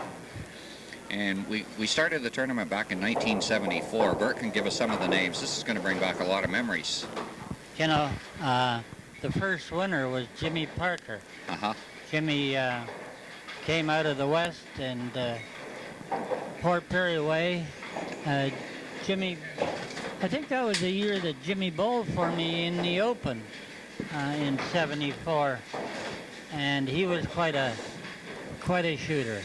And we started the tournament back in 1974. Bert can give us some of the names. This is going to bring back a lot of memories. You know, the first winner was Jimmy Parker. Uh-huh. Jimmy came out of the West and Port Perry way. Jimmy, I think that was the year that Jimmy bowled for me in the Open in '74, and he was quite a shooter.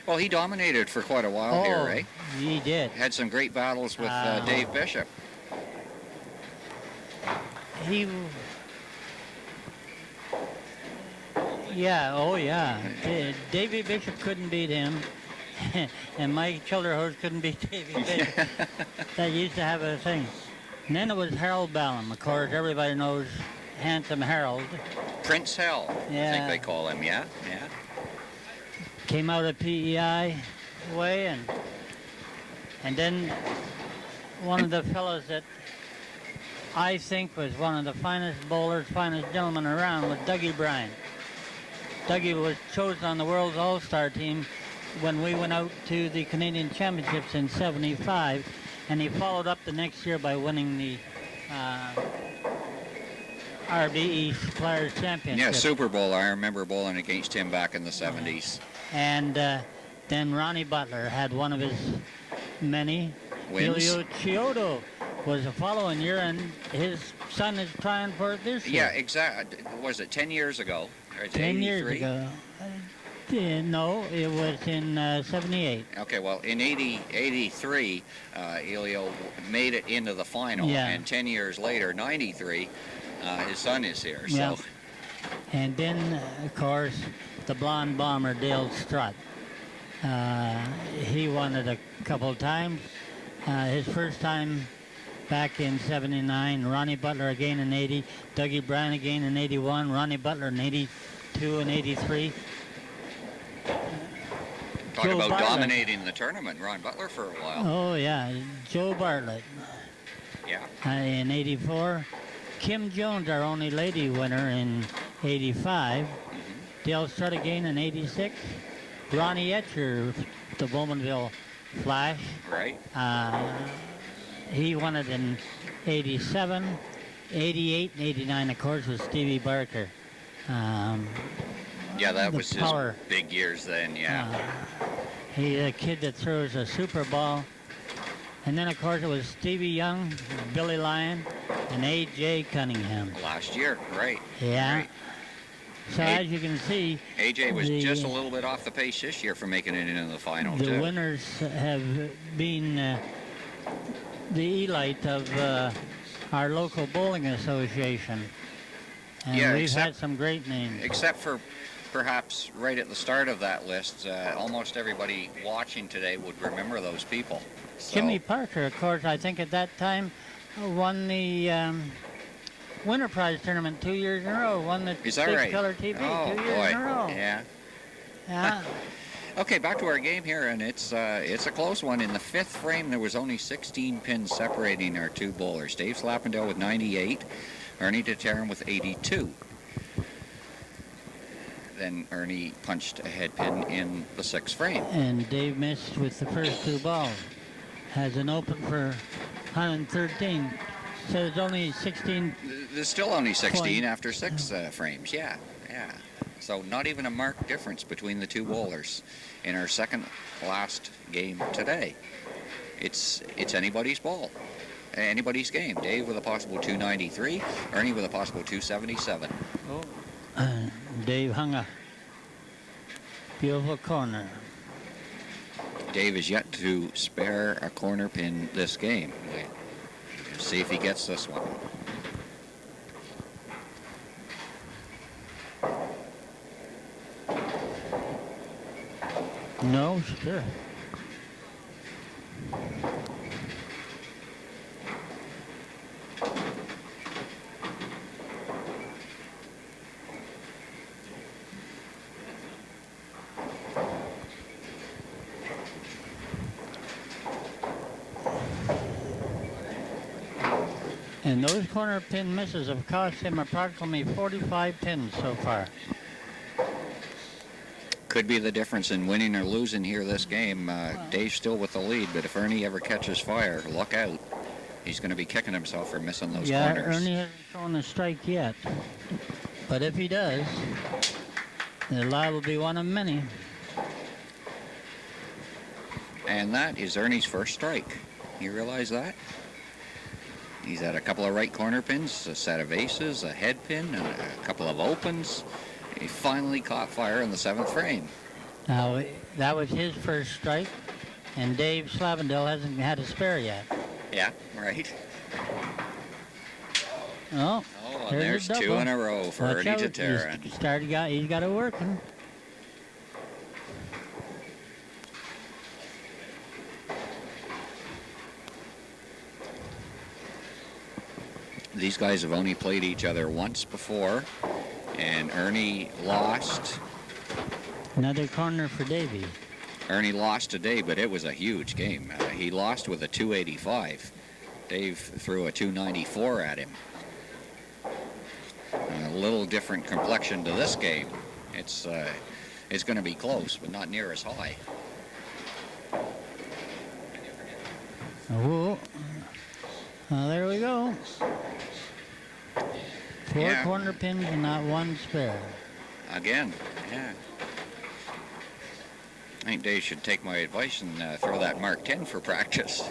Well, he dominated for quite a while here, right? He did. Had some great battles with Dave Bishop. Yeah. Davey Bishop couldn't beat him, and Mike Childerhose couldn't beat Davey Bishop. That used to have a thing. And then it was Harold Ballum. Of course, everybody knows Handsome Harold. Prince Hell, Yeah. I think they call him, yeah. Came out of PEI way, and then one of the fellows that I think was one of the finest bowlers, finest gentlemen around was Dougie Bryant. Dougie was chosen on the World's All-Star team when we went out to the Canadian Championships in '75, and he followed up the next year by winning the RBE Suppliers Championship. Yeah, Super Bowl. I remember bowling against him back in the 70s. And then Ronnie Butler had one of his many. Wins. Elio Chiodo was the following year, and his son is trying for it this year. Yeah, exactly. Was it 10 years ago? Or is it 10 years 83? ago. No, it was in 78. Okay, well, in 83, Elio made it into the final, Yeah. and 10 years later, 93, his son is here. Yeah. So, And then, of course, the blonde bomber, Dale Strutt. He won it a couple times. His first time back in 79, Ronnie Butler again in 80, Dougie Bryan again in 81, Ronnie Butler in 82 and 83. talk Joe about Bartlett. dominating the tournament, Ron Butler for a while. Oh, yeah, Joe Bartlett Yeah. in 84. Kim Jones, our only lady winner in 85. Dale Strutt again in 86. Ronnie Etcher, the Bowmanville Flash. Right. He won it in 87, 88, and 89, of course, with Stevie Barker. Yeah, that the was power. his big years then, yeah. He's a kid that throws a super ball. And then, of course, it was Stevie Young, Billy Lyon, and A.J. Cunningham. Last year, right. Yeah. Right. So as you can see, AJ was the- just a little bit off the pace this year for making it into the final, the too. winners have been the elite of our local bowling association. And Yeah, we've except- had some great names. Except for perhaps right at the start of that list, almost everybody watching today would remember those people. So, Jimmy Parker, of course, I think at that time won the Winter Prize tournament 2 years in a row. Won the is that big right? color TV Oh, 2 years boy. in a row. Yeah. Yeah. Okay, back to our game here, and it's a close one. In the fifth frame, there was only 16 pins separating our two bowlers. Dave Slappendale with 98, Ernie DeTerran with 82. Then Ernie punched a head pin in the sixth frame. And Dave missed with the first two balls. Has an open for 113. So there's only 16. There's still only 16 Point. after six frames. Yeah, yeah. So not even a marked difference between the two bowlers in our second last game today. It's anybody's ball, anybody's game. Dave with a possible 293, Ernie with a possible 277. Dave hung a beautiful corner. Dave is yet to spare a corner pin this game. We'll see if he gets this one. No, sure. And those corner pin misses have cost him approximately 45 pins so far. Could be the difference in winning or losing here this game. Dave's still with the lead, but if Ernie ever catches fire, look out. He's going to be kicking himself for missing those Yeah, corners. Ernie hasn't thrown a strike yet. But if he does, the lie will be one of many. And that is Ernie's first strike. You realize that? He's had a couple of right corner pins, a set of aces, a head pin, and a couple of opens. He finally caught fire in the seventh frame. Now, that was his first strike, and Dave Slappendale hasn't had a spare yet. Yeah, right. Oh, Oh, and there's a two double. in a row for Watch Ernie out, DeTerran. He's got it working. These guys have only played each other once before, and Ernie lost. Another corner for Davey. Ernie lost today, but it was a huge game. He lost with a 285. Dave threw a 294 at him. A little different complexion to this game. It's going to be close, but not near as high. Oh, well, there we go. Four Yeah. corner pins and not one spare. Again, yeah. I think Dave should take my advice and throw that Mark 10 for practice.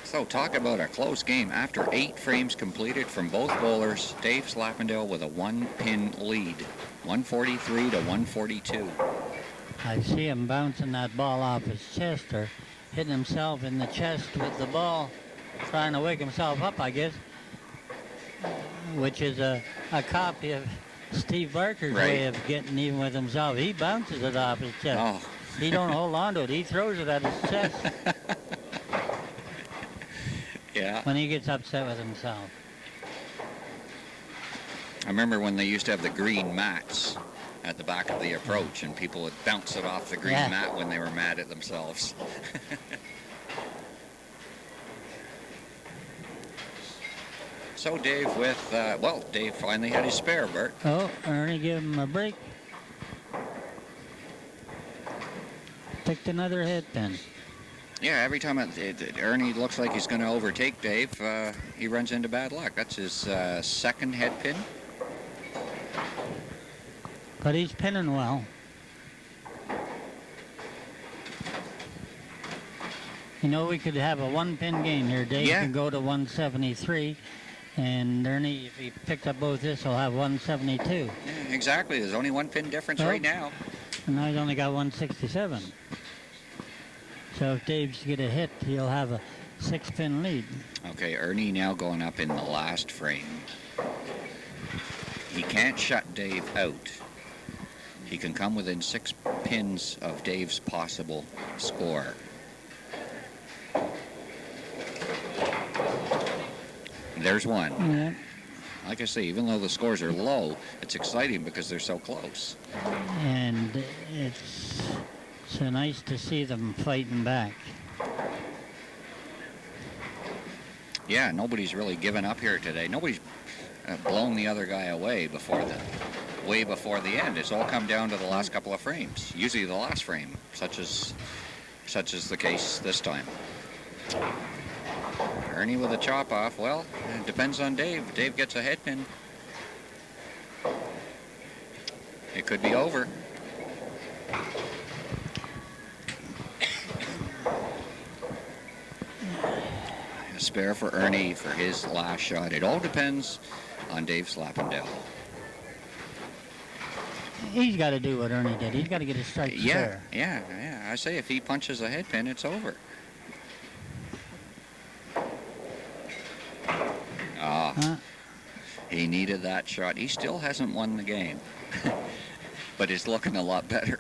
So talk about a close game. After 8 frames completed from both bowlers, Dave Slappendale with a 1-pin lead, 143 to 142. I see him bouncing that ball off his chest or hitting himself in the chest with the ball, trying to wake himself up, I guess, which is a copy of Steve Barker's way of getting even with himself. He bounces it off his chest. Oh. He don't hold on to it. He throws it at his chest. Yeah. When he gets upset with himself. I remember when they used to have the green mats at the back of the approach, and people would bounce it off the green mat when they were mad at themselves. So Dave with, Dave finally had his spare, Bert. Oh, Ernie gave him a break. Picked another hit then. Yeah, every time Ernie looks like he's going to overtake Dave, he runs into bad luck. That's his second head pin. But he's pinning well. You know, we could have a 1-pin game here. Dave can go to 173, and Ernie, if he picked up both this, he'll have 172. Yeah, exactly. There's only 1-pin difference right now. And now he's only got 167. So if Dave's get a hit, he'll have a 6-pin lead. Okay, Ernie now going up in the last frame. He can't shut Dave out. He can come within 6 pins of Dave's possible score. There's one. Yeah. Like I say, even though the scores are low, it's exciting because they're so close. And it's so nice to see them fighting back. Yeah, nobody's really given up here today. Nobody's blown the other guy away way before the end. It's all come down to the last couple of frames. Usually the last frame, such as the case this time. Ernie with a chop off. Well, it depends on Dave. Dave gets a head pin. It could be over. A spare for Ernie for his last shot. It all depends on Dave Slappendale. He's got to do what Ernie did. He's got to get a strike spare. Yeah. I say if he punches a head pin, it's over. He needed that shot. He still hasn't won the game, but it's looking a lot better.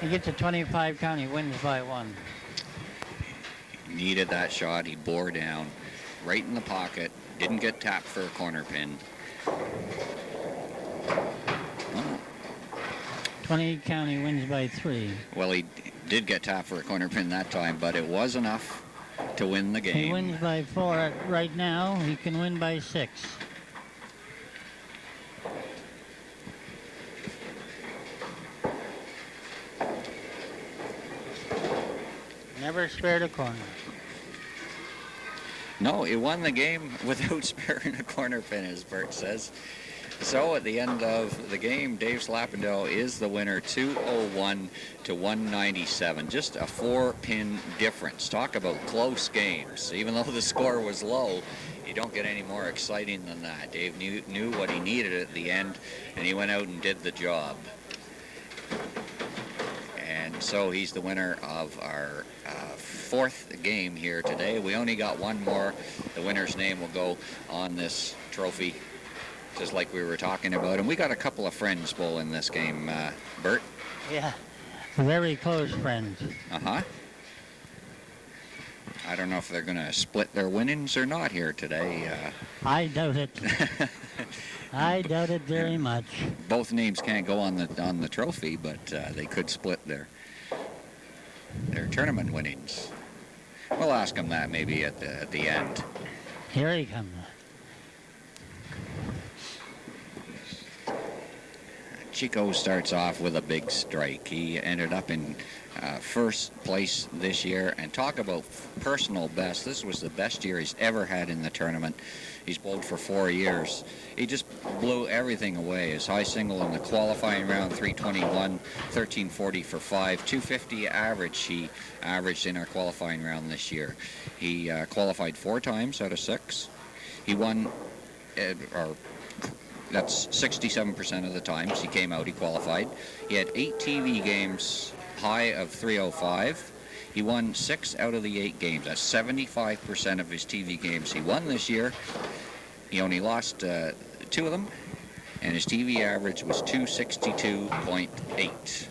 He gets a 25 count. He wins by 1. Needed that shot. He bore down right in the pocket. Didn't get tapped for a corner pin. Oh. 20 count. He wins by 3. Well, he did get tapped for a corner pin that time, but it was enough to win the game. He wins by 4 right now. He can win by 6. Never spared a corner. No, he won the game without sparing a corner pin, as Bert says. So at the end of the game, Dave Slappendale is the winner, 201 to 197. Just a 4-pin difference. Talk about close games. Even though the score was low, you don't get any more exciting than that. Dave knew what he needed at the end, and he went out and did the job. And so he's the winner of our 4th game here today. We only got one more. The winner's name will go on this trophy, just like we were talking about. And we got a couple of friends bowling this game, Bert. Yeah, very close friends. Uh-huh. I don't know if they're going to split their winnings or not here today. I doubt it. I doubt it very much. Both names can't go on the trophy, but they could split their tournament winnings. We'll ask them that maybe at the end. Here he comes. Chico starts off with a big strike. He ended up in first place this year. And talk about personal best. This was the best year he's ever had in the tournament. He's bowled for 4 years. He just blew everything away. His high single in the qualifying round, 321, 1340 for 5, 250 average he averaged in our qualifying round this year. He qualified 4 times out of 6. He won, or that's 67% of the times he came out, he qualified. He had 8 TV games, high of 305. He won 6 out of the 8 games. That's 75% of his TV games he won this year. He only lost 2 of them, and his TV average was 262.8.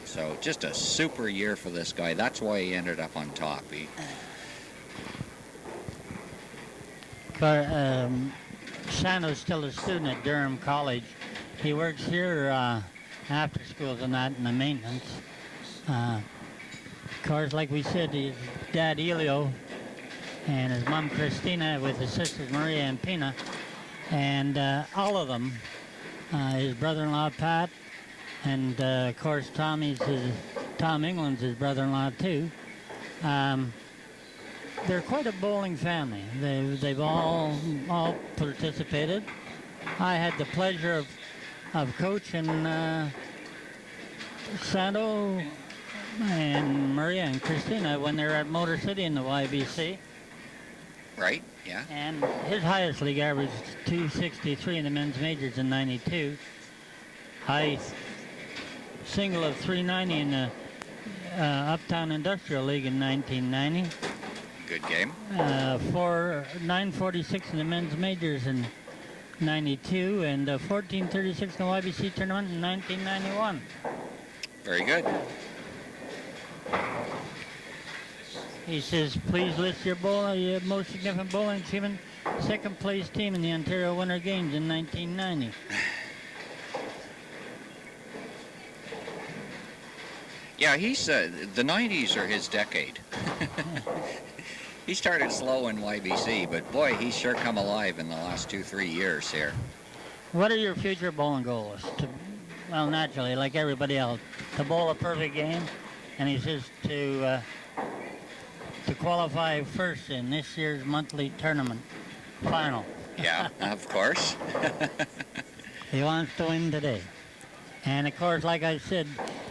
So just a super year for this guy. That's why he ended up on top. Sando's still a student at Durham College. He works here after schools and that in the maintenance. Of course, like we said, his dad Elio and his mom Christina with his sisters Maria and Pina, and all of them, his brother-in-law Pat, and of course Tom England's his brother-in-law too. They're quite a bowling family. They've all participated. I had the pleasure of coaching Sando and Maria and Christina when they were at Motor City in the YBC. Right, yeah. And his highest league average 263 in the men's majors in 92. High single of 390 in the Uptown Industrial League in 1990. Good game. 946 in the men's majors in 92 and 1436 in the YBC tournament in 1991. Very good. He says, please list your most significant bowling achievement. Second place team in the Ontario Winter Games in 1990. Yeah, he's the 90s are his decade. He started slow in YBC, but boy, he's sure come alive in the last 2-3 years here. What are your future bowling goals? Well, naturally, like everybody else, to bowl a perfect game, and he says to qualify first in this year's monthly tournament final. Yeah, of course. He wants to win today. And of course, like I said,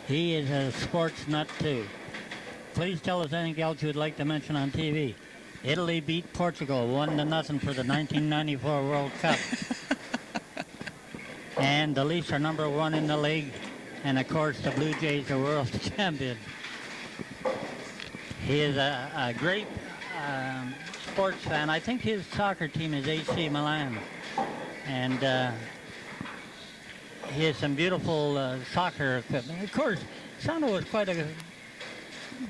he is a sports nut too. Please tell us anything else you would like to mention on TV. Italy beat Portugal 1-0 for the 1994 World Cup. And the Leafs are number 1 in the league. And of course, the Blue Jays are world champion. He is a great sports fan. I think his soccer team is AC Milan. And he has some beautiful soccer equipment. Of course, Sando was quite a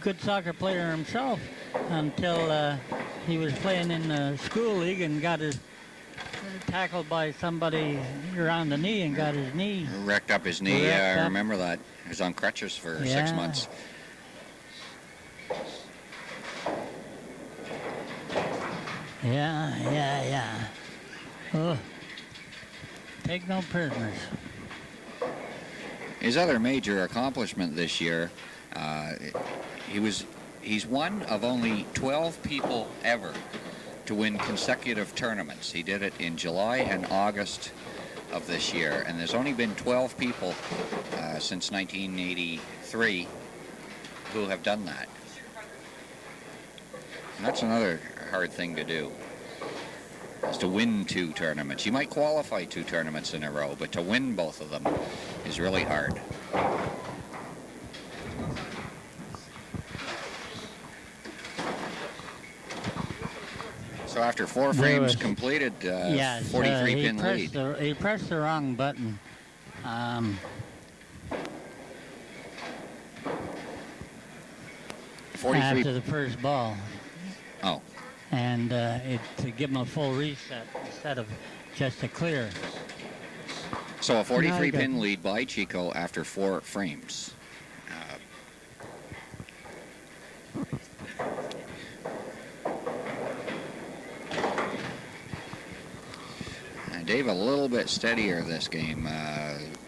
good soccer player himself until he was playing in the school league and got his tackled by somebody around the knee and got his knee. Wrecked up his knee, yeah, I remember that. He was on crutches for 6 months. Yeah. Oh, take no prisoners. His other major accomplishment this year, he's one of only 12 people ever to win consecutive tournaments. He did it in July and August of this year, and there's only been 12 people since 1983 who have done that. And that's another hard thing to do, is to win 2 tournaments. You might qualify 2 tournaments in a row, but to win both of them is really hard. So after 4 frames completed, 43-pin lead. He pressed the wrong button. 43 after the first ball. Oh. And to give him a full reset instead of just a clear. So a 43-pin lead by Chico after 4 frames. Dave a little bit steadier this game.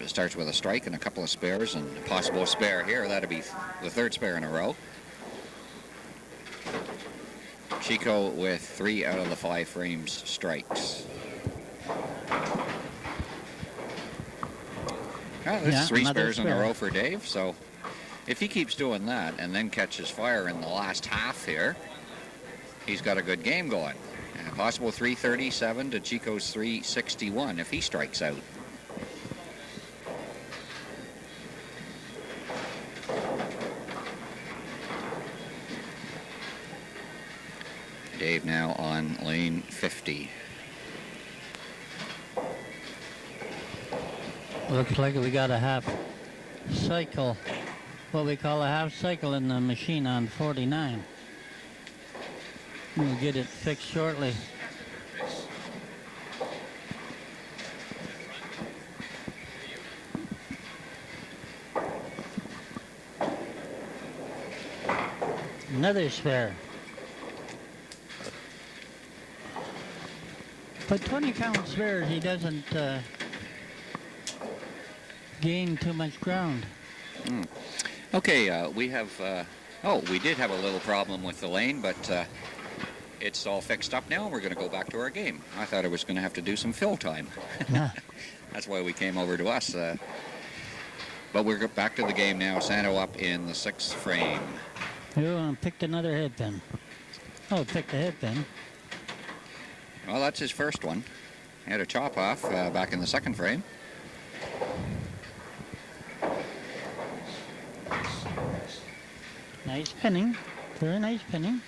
Starts with a strike and a couple of spares and a possible spare here. That'd be the 3rd spare in a row. Chico with 3 out of the 5 frames strikes. Well, this is 3 spares in a row for Dave, so if he keeps doing that and then catches fire in the last half here, he's got a good game going. A possible 337 to Chico's 361 if he strikes out. Dave now on lane 50. Looks like we got a half cycle, what we call a half cycle in the machine on 49. We'll get it fixed shortly. Another spare. But 20 count spares, he doesn't gain too much ground. Okay, we have, we did have a little problem with the lane, but it's all fixed up now. We're going to go back to our game. I thought I was going to have to do some fill time. That's why we came over to us. But we're back to the game now. Santo up in the 6th frame. Oh, picked another head pin. Oh, picked a head pin. Well, that's his first one. He had a chop off back in the 2nd frame. Nice pinning. Very nice pinning.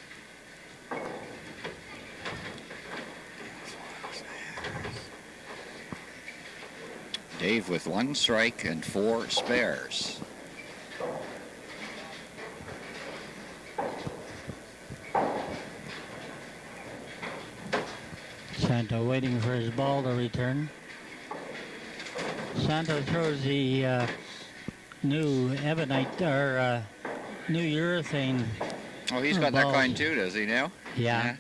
Dave with 1 strike and 4 spares. Santo waiting for his ball to return. Santo throws the new ebonite or new urethane. Oh, he's got balls. that kind too, does he now? Yeah.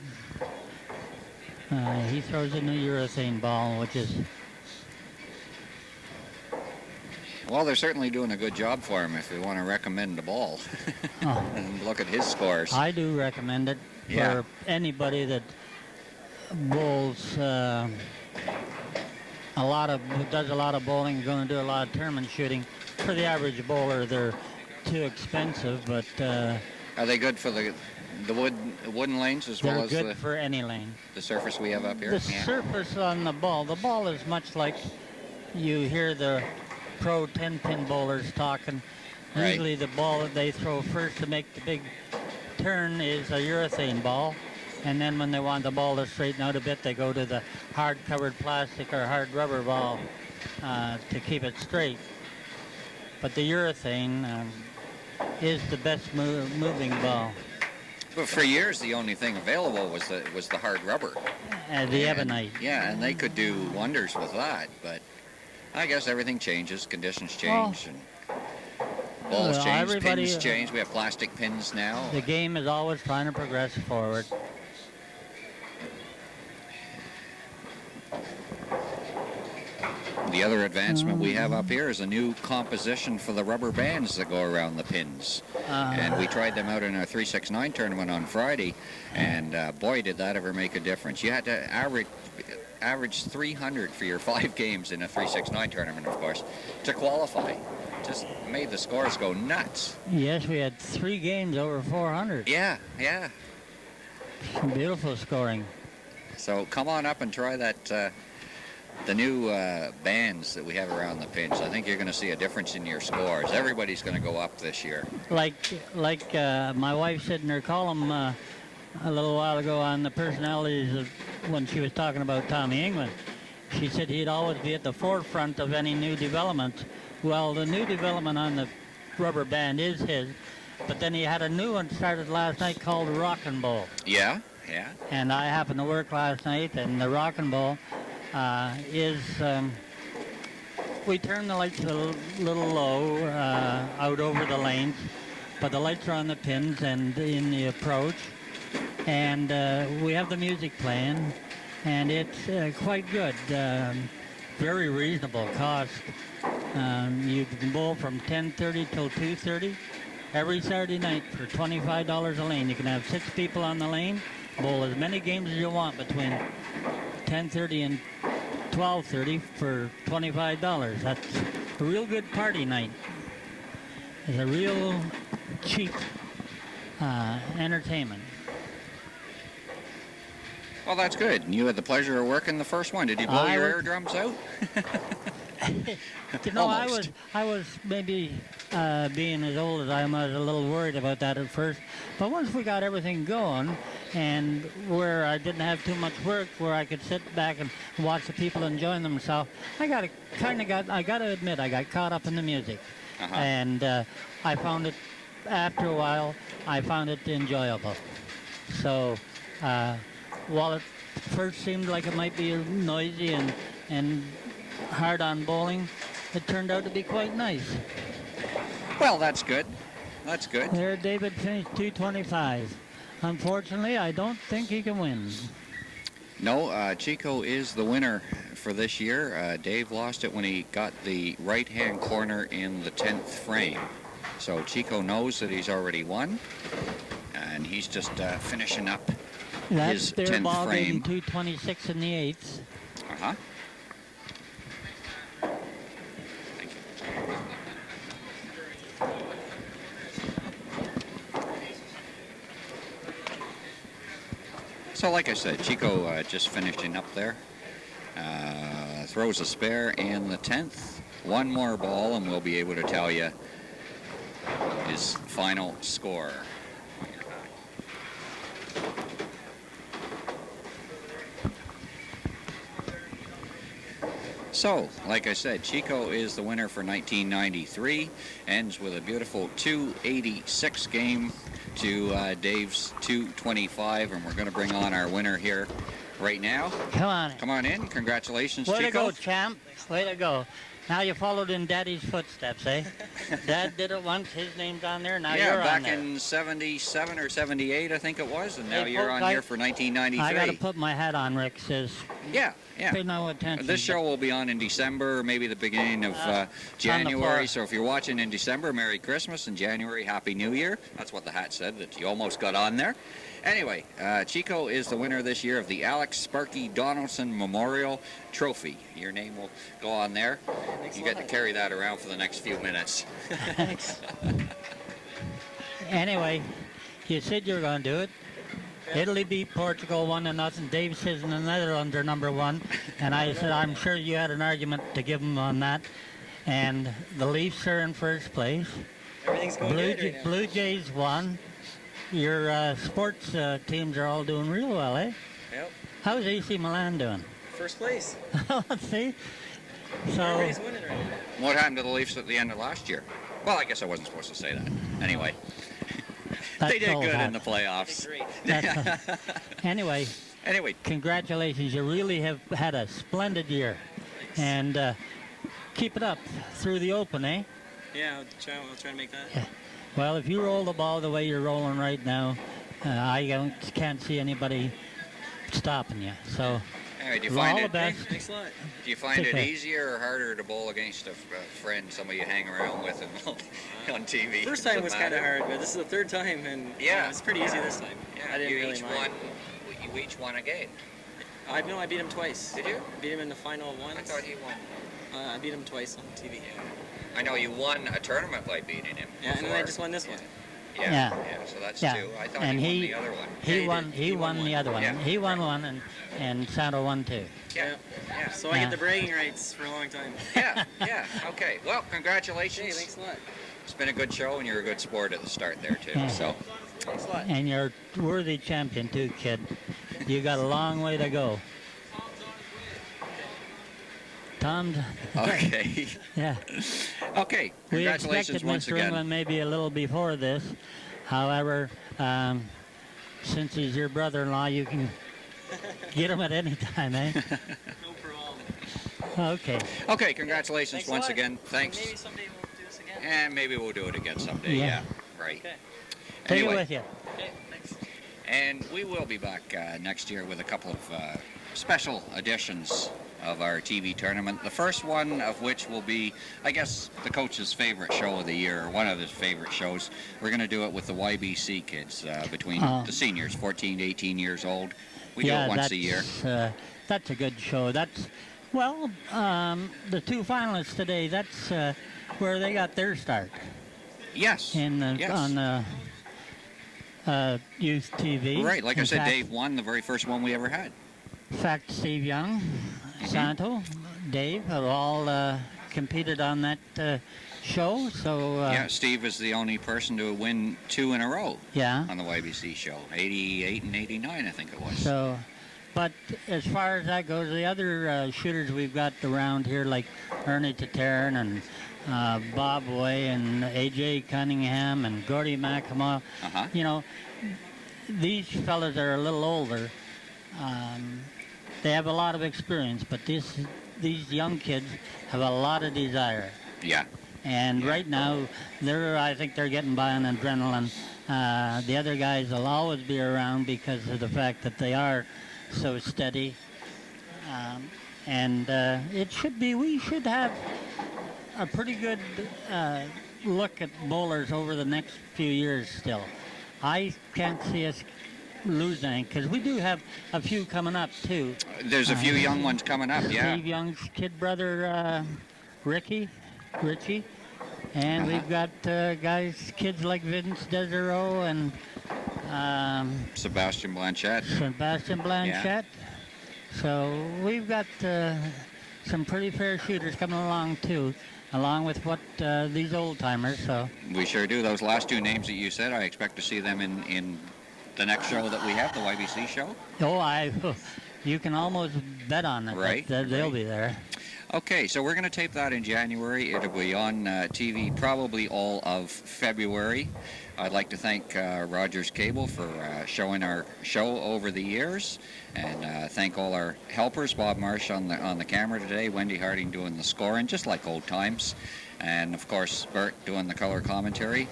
He throws a new urethane ball, which is... Well, they're certainly doing a good job for him if we want to recommend the ball. And look at his scores. I do recommend it for anybody that bowls does a lot of bowling, going to do a lot of tournament shooting. For the average bowler, they're too expensive, but are they good for the wooden lanes as well as they're good for any lane. The surface we have up here? The surface on the ball is much like you hear the pro 10-pin bowlers talking. Right. Usually the ball that they throw first to make the big turn is a urethane ball. And then when they want the ball to straighten out a bit, they go to the hard-covered plastic or hard rubber ball to keep it straight. But the urethane is the best moving ball. But for years, the only thing available was the hard rubber. The ebonite. Yeah, and they could do wonders with that. But I guess everything changes, conditions change, and balls change, pins change. We have plastic pins now. The game is always trying to progress forward. The other advancement we have up here is a new composition for the rubber bands that go around the pins. And we tried them out in our 369 tournament on Friday, and boy, did that ever make a difference. You had to average 300 for your 5 games in a 369 tournament, of course, to qualify. Just made the scores go nuts. Yes, we had 3 games over 400. Yeah. Beautiful scoring. So come on up and try that. The new bands that we have around the pins, I think you're going to see a difference in your scores. Everybody's going to go up this year. Like my wife said in her column a little while ago on the personalities of when she was talking about Tommy England. She said he'd always be at the forefront of any new development. Well, the new development on the rubber band is his, but then he had a new one started last night called Rockin' Ball. Yeah. And I happened to work last night, and the Rockin' Ball we turn the lights a little low out over the lanes, but the lights are on the pins and in the approach, and we have the music playing, and it's quite good. Very reasonable cost. You can bowl from 10:30 till 2:30 every Saturday night for $25 a lane. You can have 6 people on the lane, bowl as many games as you want between 10:30 and 12:30 for $25. That's a real good party night. It's a real cheap entertainment. Well, that's good. And you had the pleasure of working the first one. Did you blow your eardrums out? You know, Almost. I was maybe being as old as I am, I was a little worried about that at first. But once we got everything going, and where I didn't have too much work, where I could sit back and watch the people enjoying themselves, I got to admit, I got caught up in the music, and I found it. After a while, I found it enjoyable. So, while it first seemed like it might be noisy and hard on bowling, it turned out to be quite nice. Well, that's good. That's good. There, David finished 225. Unfortunately, I don't think he can win. No, Chico is the winner for this year. Dave lost it when he got the right-hand corner in the 10th frame. So Chico knows that he's already won, and he's just finishing up That's his their 10th ball game, frame. 226 in the 8th. Uh-huh. Thank you. So like I said, Chico just finishing up there. Throws a spare in the 10th. One more ball and we'll be able to tell you his final score. So, like I said, Chico is the winner for 1993. Ends with a beautiful 286 game to Dave's 225, and we're going to bring on our winner here right now. Come on. Come on in. Congratulations, Way Chico. to go, champ. Way to go. Now you followed in Daddy's footsteps, eh? Dad did it once. His name's on there. Now Yeah, you're back on there. in 77 or 78, I think it was, and now Hey, you're folks, on here for 1993. I got to put my hat on, Rick. Says, Yeah. pay no attention. This show will be on in December, or maybe the beginning of January. So if you're watching in December, Merry Christmas, and January, Happy New Year. That's what the hat said that you almost got on there. Anyway, Chico is the winner this year of the Alex Sparky Donaldson Memorial Trophy. Your name will go on there. You get to carry that around for the next few minutes. Thanks. Anyway, you said you were going to do it. Italy beat Portugal 1-0. Dave says the Netherlands are number one. And I said, I'm sure you had an argument to give them on that. And the Leafs are in first place. Everything's going good right now. Blue Jays won. Your sports teams are all doing real well, eh? Yep. How's AC Milan doing? First place. See? So, Everybody's winning right now. What happened to the Leafs at the end of last year? Well, I guess I wasn't supposed to say that. Anyway, they did all good that. in the playoffs. Great. Anyway, Anyway, congratulations. You really have had a splendid year. And keep it up through the Open, eh? Yeah, I'll try to make that. Well, if you roll the ball the way you're rolling right now, can't see anybody stopping you. So, anyway, do you all find the it? best. Thanks a lot. Do you find Take it care. easier or harder to bowl against a friend, somebody you hang around with on TV? First time Does it was kind of matter? hard, but this is the third time, and Yeah. it's pretty easy this time. Yeah, I didn't you really each mind. you each won a game. I beat him twice. Did you? Beat him in the final once. I thought he won. I beat him twice on TV. I know you won a tournament by beating him. Yeah, and then I before. just won this one. Yeah. Yeah. So that's Yeah. two. I thought And he he- won the other one. Yeah, He he won. did. He won the other one. Yeah. He won one, and Santo won two. Yeah. Yeah. So I Yeah. get the bragging rights for a long time. Yeah. Yeah. Okay. Well, congratulations. Hey, thanks a lot. It's been a good show, and you're a good sport at the start there too. Yeah. So. Thanks a lot. And you're a worthy champion too, kid. You got a long way to go. Tom. Okay. Yeah. Okay. We Congratulations expected once Mr. again. England maybe a little before this. However, since he's your brother-in-law, you can get him at any time, eh? No problem. Okay. Okay. Congratulations Thanks a once lot. again. Thanks. Maybe someday we'll do this again. And maybe we'll do it again someday. Yeah. Yeah. Right. Okay. Take Anyway. it with you. Okay, thanks. And we will be back next year with a couple of special editions of our TV tournament. The first one of which will be, I guess, the coach's favorite show of the year, or one of his favorite shows. We're going to do it with the YBC kids, between the seniors, 14 to 18 years old. We do it once a year. That's a good show. That's, well, the two finalists today, that's where they got their start. Yes. On Youth TV. Right, like I said, Dave won the very first one we ever had. In fact, Steve Young, Santo, Dave have all competed on that show. So yeah, Steve is the only person to win 2 in a row. Yeah. On the YBC show, 88 and 89, I think it was. So, but as far as that goes, the other shooters we've got around here, like Ernie Tatarn and Bob Way and A.J. Cunningham and Gordy McAmaw, you know, these fellas are a little older. They have a lot of experience, but these young kids have a lot of desire. Yeah. And right now, I think they're getting by on adrenaline. The other guys will always be around because of the fact that they are so steady. And we should have a pretty good look at bowlers over the next few years still. I can't see us lose anything, because we do have a few coming up too. There's a few young ones coming up, yeah. Steve Young's kid brother, Richie, and we've got kids like Vince Desereau and Sebastian Blanchette. Yeah. So we've got some pretty fair shooters coming along too, along with what these old timers. So we sure do. Those last 2 names that you said, I expect to see them in the next show that we have, the YBC show. Oh, you can almost bet on it. Right. They'll be there. Okay, so we're going to tape that in January. It'll be on TV probably all of February. I'd like to thank Rogers Cable for showing our show over the years, and thank all our helpers, Bob Marsh on the camera today, Wendy Harding doing the scoring, just like old times, and of course Bert doing the color commentary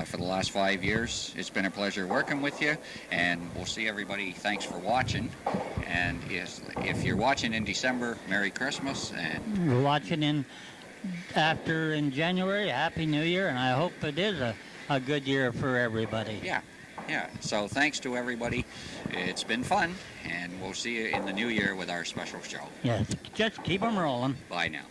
for the last 5 years. It's been a pleasure working with you, and we'll see everybody. Thanks for watching, and if you're watching in December, Merry Christmas. And we're watching in January, Happy New Year, and I hope it is a good year for everybody. Yeah. So thanks to everybody. It's been fun, and we'll see you in the new year with our special show. Yeah, just keep them rolling. Bye now.